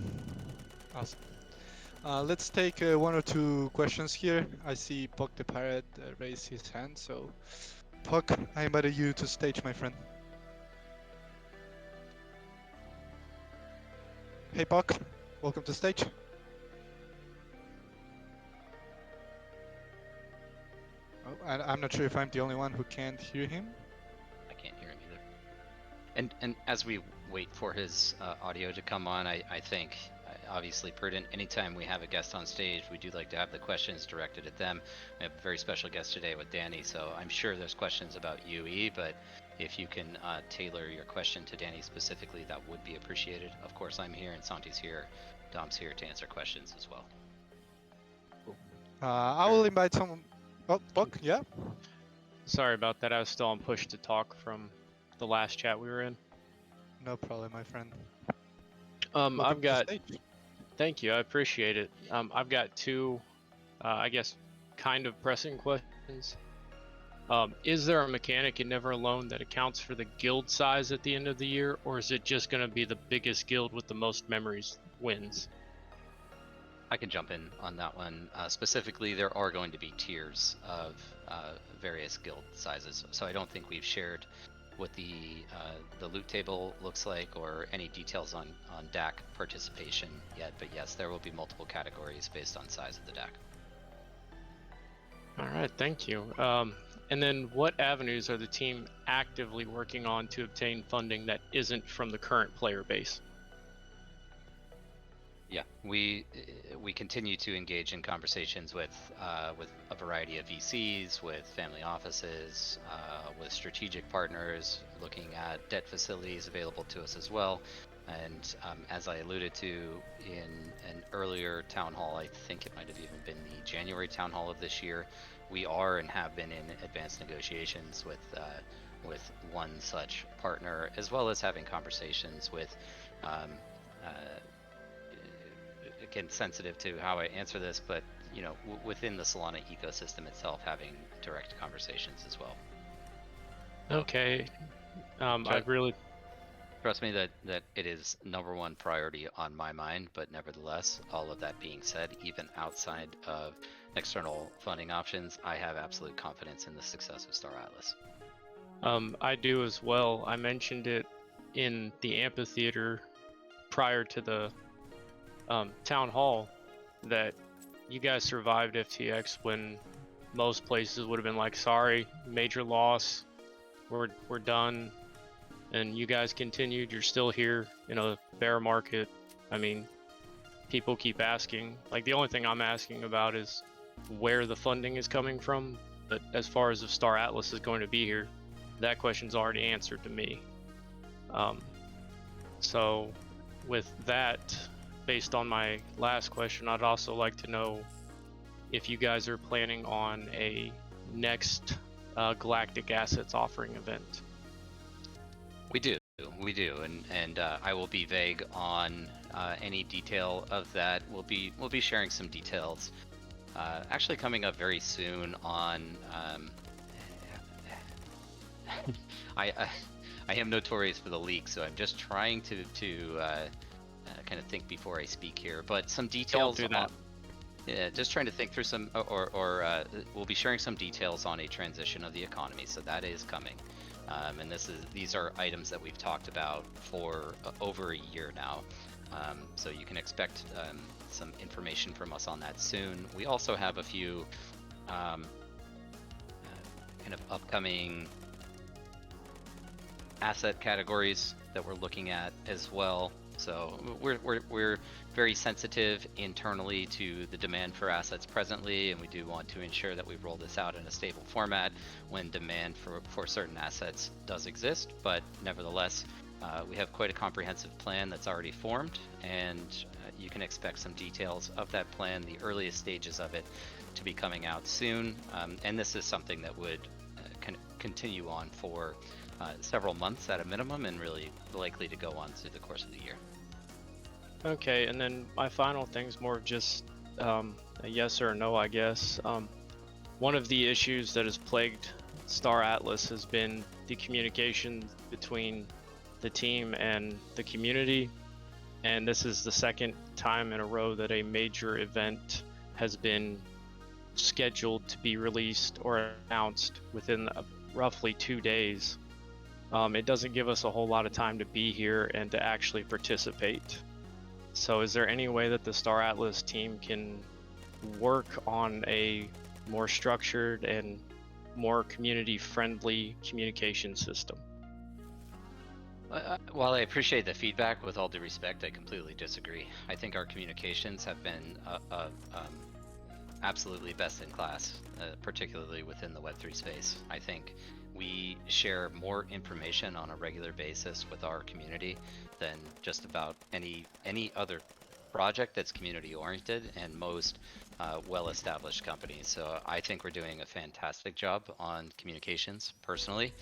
Let's take one or two questions here. I see Puck the Pirate raise his hand, so Puck, I invited you to stage, my friend. Hey Puck, welcome to stage. Oh, I'm not sure if I'm the only one who can't hear him. I can't hear him either. And as we wait for his audio to come on, I think obviously prudent. Anytime we have a guest on stage, we do like to have the questions directed at them. We have a very special guest today with Danny, so I'm sure there's questions about UE, but if you can tailor your question to Danny specifically, that would be appreciated. Of course, I'm here and Santi's here. Dom's here to answer questions as well. I will invite someone. Oh, Puck, yeah? Sorry about that. I was still on push to talk from the last chat we were in. No problem, my friend. I've got. Thank you. I appreciate it. I've got two, I guess, kind of pressing questions. Is there a mechanic in Neveralone that accounts for the guild size at the end of the year, or is it just going to be the biggest guild with the most memories wins? I can jump in on that one. Specifically, there are going to be tiers of various guild sizes, so I don't think we've shared what the loot table looks like or any details on DAC participation yet, but yes, there will be multiple categories based on size of the DAC. All right, thank you. And then what avenues are the team actively working on to obtain funding that isn't from the current player base? Yeah, we continue to engage in conversations with a variety of VCs, with family offices, with strategic partners, looking at debt facilities available to us as well. And as I alluded to in an earlier town hall, I think it might have even been the January town hall of this year, we are and have been in advanced negotiations with one such partner, as well as having conversations with. Again, sensitive to how I answer this, but you know, within the Solana ecosystem itself, having direct conversations as well. Okay, I really trust me that it is #1 priority on my mind. But nevertheless, all of that being said, even outside of external funding options, I have absolute confidence in the success of Star Atlas. I do as well. I mentioned it in the amphitheater prior to the town hall that you guys survived FTX when most places would have been like, sorry, major loss, we're done. And you guys continued. You're still here in a bear market. I mean, people keep asking. Like, the only thing I'm asking about is where the funding is coming from. But as far as if Star Atlas is going to be here, that question's already answered to me. So with that, based on my last question, I'd also like to know if you guys are planning on a next Galactic Assets offering event. We do, and I will be vague on any detail of that. We'll be sharing some details. Actually, coming up very soon on. I am notorious for the leak, so I'm just trying to kind of think before I speak here. But some details. Don't do that. Yeah, just trying to think through some, or we'll be sharing some details on a transition of the economy. So that is coming. And these are items that we've talked about for over a year now. So you can expect some information from us on that soon. We also have a few kind of upcoming asset categories that we're looking at as well. So we're very sensitive internally to the demand for assets presently, and we do want to ensure that we roll this out in a stable format when demand for certain assets does exist. But nevertheless, we have quite a comprehensive plan that's already formed, and you can expect some details of that plan, the earliest stages of it, to be coming out soon. And this is something that would continue on for several months at a minimum, and really likely to go on through the course of the year. Okay, and then my final thing's more of just a yes or a no, I guess. One of the issues that has plagued Star Atlas has been the communication between the team and the community, and this is the second time in a row that a major event has been scheduled to be released or announced within roughly 2 days. It doesn't give us a whole lot of time to be here and to actually participate. So is there any way that the Star Atlas team can work on a more structured and more community-friendly communication system? While I appreciate the feedback, with all due respect, I completely disagree. I think our communications have been absolutely best in class, particularly within the Web3 space. I think we share more information on a regular basis with our community than just about any other project that's community oriented and most well-established companies. So I think we're doing a fantastic job on communications personally.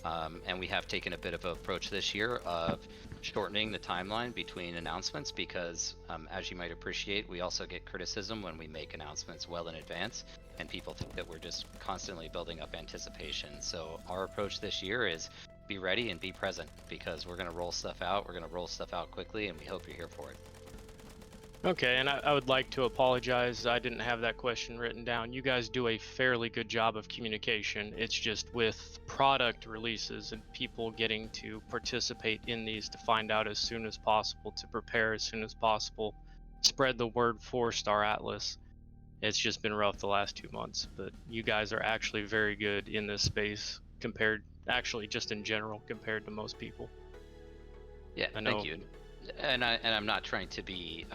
And we have taken a bit of an approach this year of shortening the timeline between announcements because, as you might appreciate, we also get criticism when we make announcements well in advance, and people think that we're just constantly building up anticipation. So our approach this year is be ready and be present, because we're going to roll stuff out. We're going to roll stuff out quickly, and we hope you're here for it. Okay, and I would like to apologize. I didn't have that question written down. You guys do a fairly good job of communication. It's just with product releases and people getting to participate in these to find out as soon as possible, to prepare as soon as possible, spread the word for Star Atlas. It's just been rough the last 2 months, but you guys are actually very good in this space compared, actually just in general, compared to most people. Yeah, thank you. And I'm not trying to be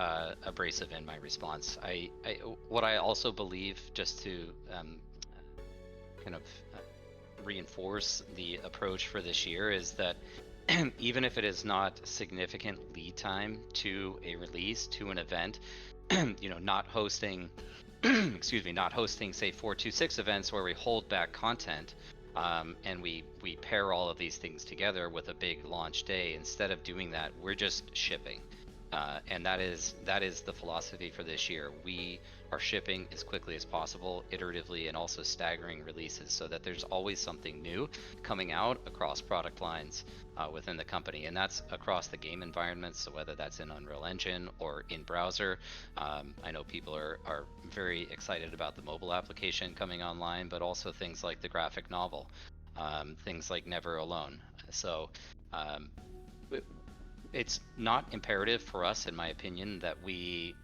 abrasive in my response. What I also believe, just to kind of reinforce the approach for this year, is that even if it is not significant lead time to a release, to an event, not hosting, not hosting, say, 426 events where we hold back content. And we pair all of these things together with a big launch day. Instead of doing that, we're just shipping, and that is the philosophy for this year. We are shipping as quickly as possible, iteratively, and also staggering releases, so that there's always something new coming out across product lines within the company, and that's across the game environments. So whether that's in Unreal Engine or in browser, I know people are very excited about the mobile application coming online, but also things like the graphic novel. things like Never Alone. So it's not imperative for us, in my opinion, that we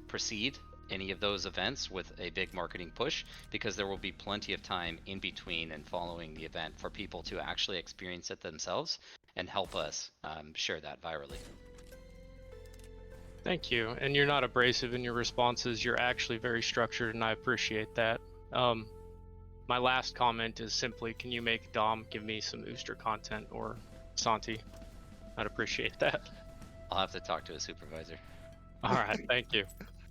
precede any of those events with a big marketing push, because there will be plenty of time in between and following the event for people to actually experience it themselves and help us share that virally. Thank you. And you're not abrasive in your responses. You're actually very structured, and I appreciate that. My last comment is simply, can you make Dom give me some Ooster content, or Santi? I'd appreciate that. I'll have to talk to a supervisor. All right, thank you.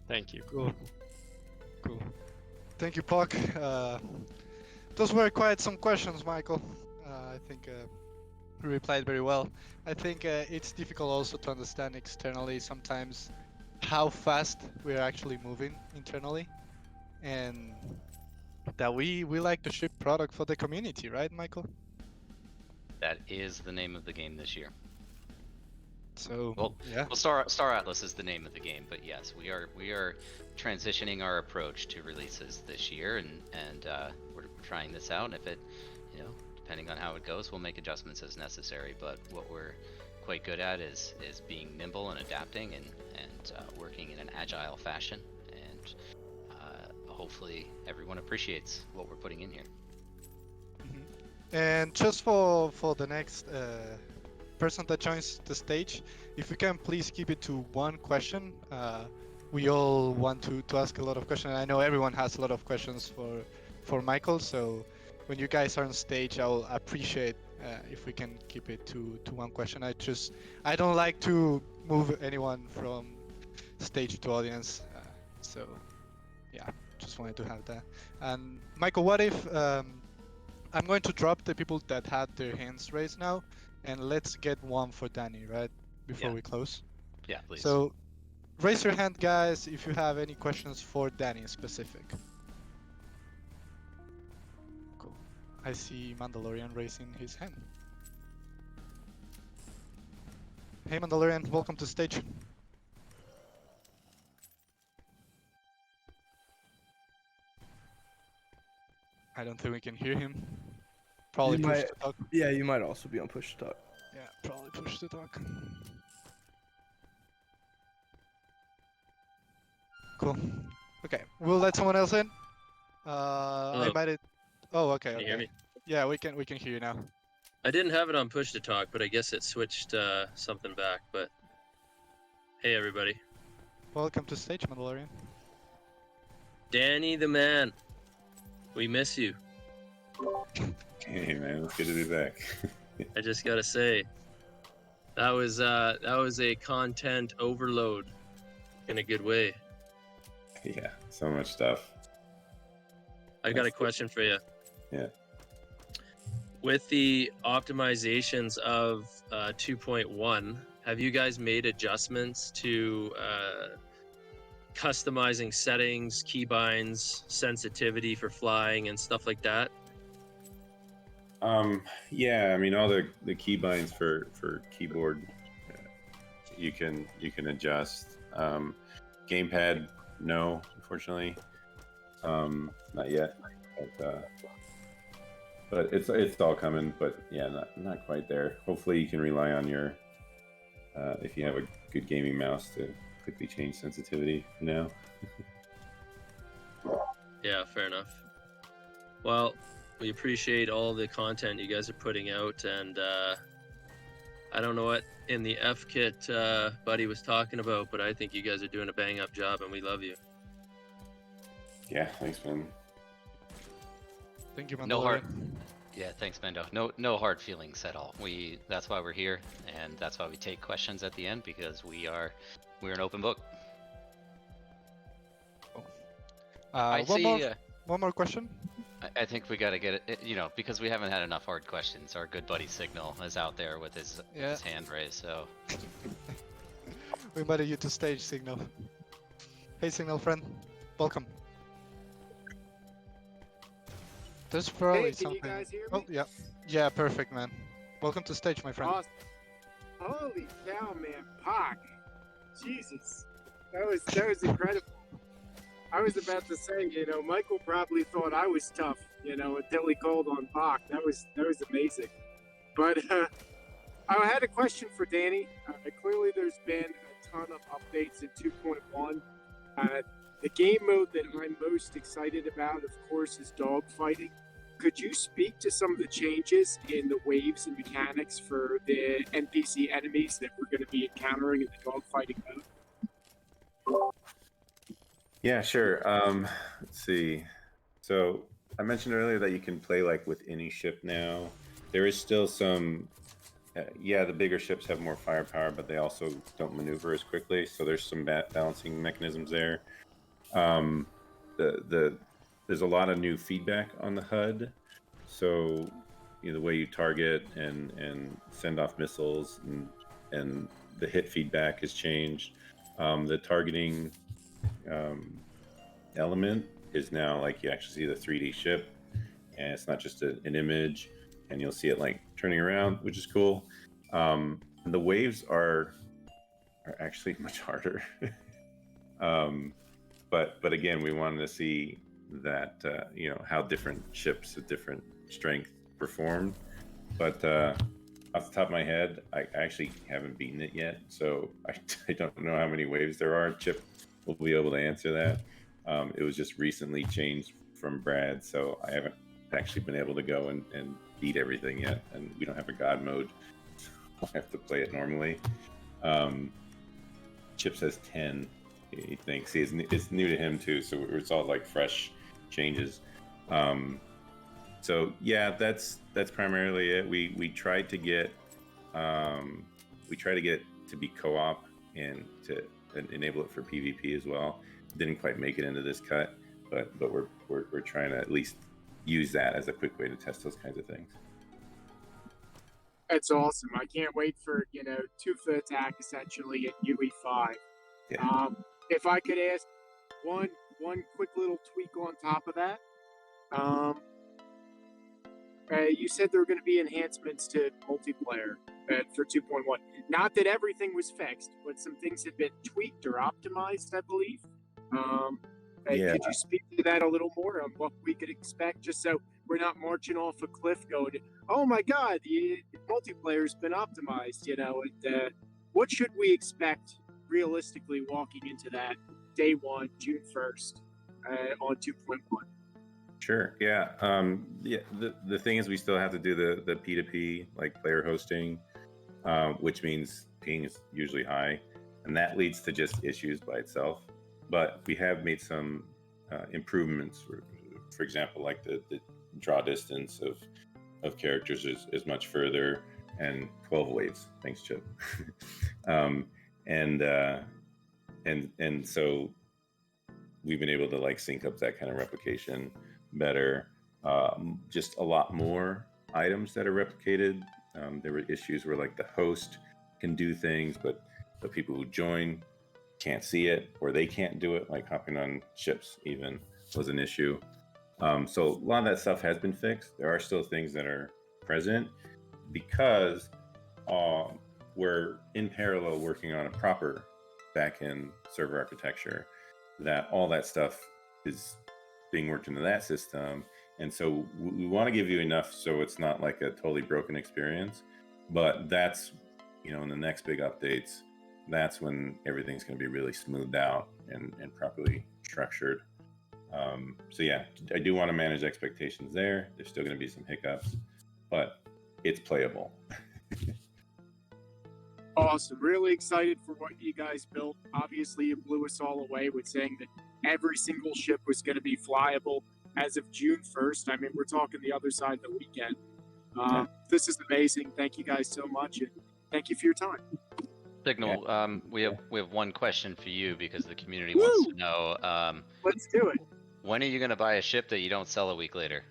Thank you. Cool. Thank you, Puck. Those were quite some questions, Michael. I think you replied very well. I think it's difficult also to understand externally sometimes how fast we're actually moving internally, and that we like to ship product for the community, right, Michael? That is the name of the game this year. So well, yeah. Well, Star Atlas is the name of the game, but yes, we are transitioning our approach to releases this year, and we're trying this out. And if it, depending on how it goes, we'll make adjustments as necessary. But what we're quite good at is being nimble and adapting and working in an agile fashion. And hopefully everyone appreciates what we're putting in here. Mm-hmm. And just for the next person that joins the stage, if you can please keep it to one question. We all want to ask a lot of questions. I know everyone has a lot of questions for Michael, so when you guys are on stage, I'll appreciate if we can keep it to one question. I don't like to move anyone from stage to audience, so yeah, just wanted to have that. And Michael, what if I'm going to drop the people that had their hands raised now, and let's get one for Danny, right? Before we close. Yeah, please. So raise your hand, guys, if you have any questions for Danny in specific. Cool. I see Mandalorian raising his hand. Hey Mandalorian, welcome to stage. I don't think we can hear him. Probably push to talk. Yeah, you might also be on push to talk. Yeah, probably push to talk. Cool. Okay, we'll let someone else in. I invited. Oh, okay. Can you hear me? Yeah, we can hear you now. I didn't have it on push to talk, but I guess it switched something back. But hey, everybody. Welcome to stage, Mandalorian. Danny the man. We miss you. Hey man, it's good to be back. I just gotta say, that was a content overload in a good way. Yeah, so much stuff. I got a question for you. Yeah. With the optimizations of 2.1, have you guys made adjustments to customizing settings, keybinds, sensitivity for flying, and stuff like that? Yeah, I mean all the keybinds for keyboard you can adjust. Gamepad, no, unfortunately. Not yet. But it's all coming, but yeah, not quite there. Hopefully you can rely on your if you have a good gaming mouse to quickly change sensitivity now. Yeah, fair enough. Well, we appreciate all the content you guys are putting out, and I don't know what in the F kit Buddy was talking about, but I think you guys are doing a bang up job, and we love you. Yeah, thanks, man. Thank you, No hard. Yeah, thanks, Mendo. No hard feelings at all. That's why we're here, and that's why we take questions at the end, because we're an open book. One more question. I think we gotta get it, because we haven't had enough hard questions. Our good buddy Signal is out there with his hand raised, so. We invited you to stage, Signal. Hey, Signal friend, welcome. There's probably something. Can you guys hear me? Oh, yeah, perfect, man. Welcome to stage, my friend. Awesome. Holy cow, man, Pac. Jesus, that was incredible. I was about to say, Michael probably thought I was tough you know, until he called on Bach. That was amazing. But I had a question for Danny. Clearly, there's been a ton of updates in 2.1. The game mode that I'm most excited about, of course, is dogfighting. Could you speak to some of the changes in the waves and mechanics for the NPC enemies that we're going to be encountering in the dogfighting mode? Yeah, sure. Let's see. So I mentioned earlier that you can play like with any ship now. There is still some. Yeah, the bigger ships have more firepower, but they also don't maneuver as quickly. So there's some balancing mechanisms there. There's a lot of new feedback on the HUD. So the way you target and send off missiles and the hit feedback has changed. The targeting element is now like you actually see the 3D ship, and it's not just an image, and you'll see it like turning around, which is cool. The waves are actually much harder. But again, we wanted to see that how different ships of different strength performed. But off the top of my head, I actually haven't beaten it yet, so I don't know how many waves there are. Chip will be able to answer that. It was just recently changed from Brad, so I haven't actually been able to go and beat everything yet, and we don't have a god mode. I have to play it normally. Chip says 10. He thinks it's new to him too, so it's all like fresh changes. So yeah, that's primarily it. We tried to get to be co-op and to enable it for PvP as well. Didn't quite make it into this cut, but we're trying to at least use that as a quick way to test those kinds of things. That's awesome. I can't wait for, two-foot attack essentially at UE5. Yeah. If I could ask one quick little tweak on top of that. You said there were going to be enhancements to multiplayer for 2.1. Not that everything was fixed, but some things had been tweaked or optimized, I believe. Yeah. Could you speak to that a little more on what we could expect, just so we're not marching off a cliff going, oh my God, the multiplayer's been optimized, and what should we expect realistically walking into that day one, June 1st, on 2.1? Sure. Yeah. The thing is, we still have to do the P2P, like player hosting, which means ping is usually high, and that leads to just issues by itself. But we have made some improvements. For example, like the draw distance of characters is much further, and 12 waves. Thanks, Chip. And so we've been able to like sync up that kind of replication better. Just a lot more items that are replicated. There were issues where like the host can do things, but the people who join can't see it, or they can't do it, like hopping on ships even was an issue. So a lot of that stuff has been fixed. There are still things that are present because we're in parallel working on a proper backend server architecture, that all that stuff is being worked into that system. And so we want to give you enough so it's not like a totally broken experience, but that's, in the next big updates, that's when everything's going to be really smoothed out and properly structured. So yeah, I do want to manage expectations there. There's still going to be some hiccups, but it's playable. Awesome. Really excited for what you guys built. Obviously, you blew us all away with saying that every single ship was going to be flyable as of June 1st. I mean, we're talking the other side of the weekend. This is amazing. Thank you guys so much, and thank you for your time. Signal, we have one question for you because the community wants to know. Let's do it. When are you going to buy a ship that you don't sell a week later?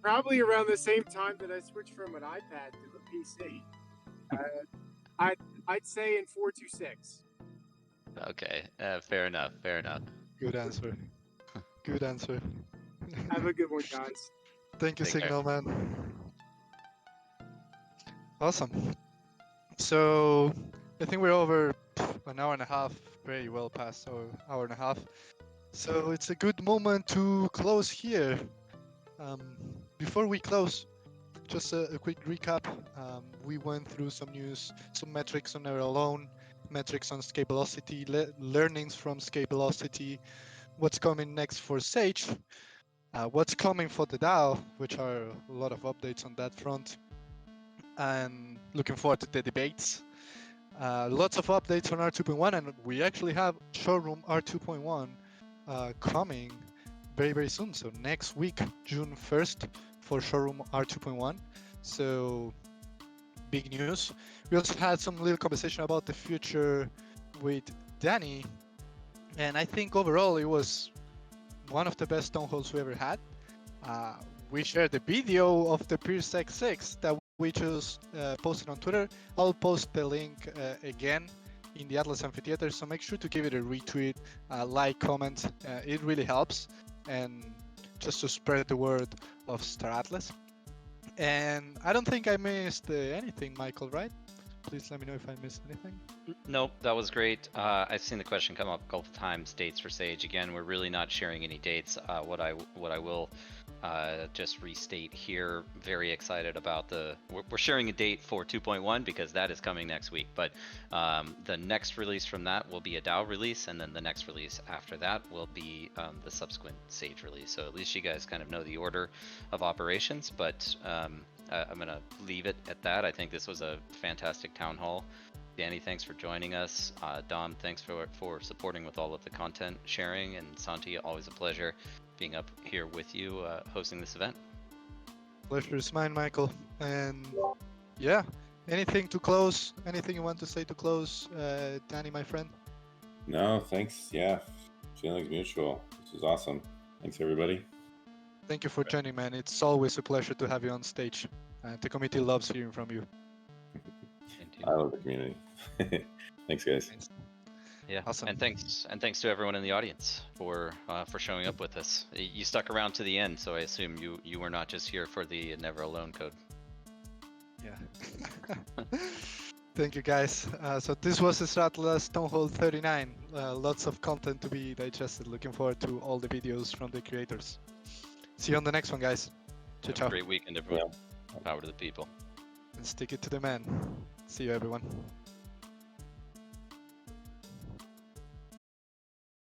Probably around the same time that I switched from an iPad to the PC. I'd say in 426. Okay, fair enough. Good answer. Good answer. Have a good one, guys. Thank you, Take care. Signal Man. Awesome. So I think we're over an hour and a half, very well past our hour and a half. So it's a good moment to close here. Um, Before we close, just a quick recap. We went through some news, some metrics on Never Alone, metrics on escape velocity, learnings from escape velocity, what's coming next for Sage, what's coming for the DAO, which are a lot of updates on that front, and looking forward to the debates. Lots of updates on R2.1, and we actually have Showroom R2.1 coming very, very soon. So next week, June 1st, for Showroom R2.1. So big news. We also had some little conversation about the future with Danny, and I think overall it was one of the best Townhalls we ever had. We shared the video of the Pierce X6 that we just posted on Twitter. I'll post the link again in the Atlas Amphitheater, so make sure to give it a retweet, like, comment. It really helps, and just to spread the word of Star Atlas. And I don't think I missed anything, Michael, right? Please let me know if I missed anything. Nope, that was great. I've seen the question come up a couple times. Dates for Sage. Again, we're really not sharing any dates. What I will just restate here. Very excited about we're sharing a date for 2.1 because that is coming next week. But the next release from that will be a DAO release, and then the next release after that will be the subsequent Sage release. So at least you guys kind of know the order of operations. But I'm gonna leave it at that. I think this was a fantastic town hall. Danny, thanks for joining us. Dom, thanks for supporting with all of the content sharing, and Santi, always a pleasure being up here with you hosting this event. Pleasure is mine, Michael. And yeah, anything to close? Anything you want to say to close, Danny, my friend? No, thanks. Yeah, feelings mutual. This is awesome. Thanks, everybody. Thank you for joining, man. It's always a pleasure to have you on stage. The committee loves hearing from you. I love the community. Thanks, guys. Yeah, awesome. And thanks to everyone in the audience for showing up with us. You stuck around to the end, so I assume you were not just here for the Never Alone code. Yeah. Thank you, guys. So this was the Atlas Townhall 39. Lots of content to be digested. Looking forward to all the videos from the creators. See you on the next one, guys. Ciao, ciao. Great weekend, everyone. Power to the people. And stick it to the man. See you, everyone.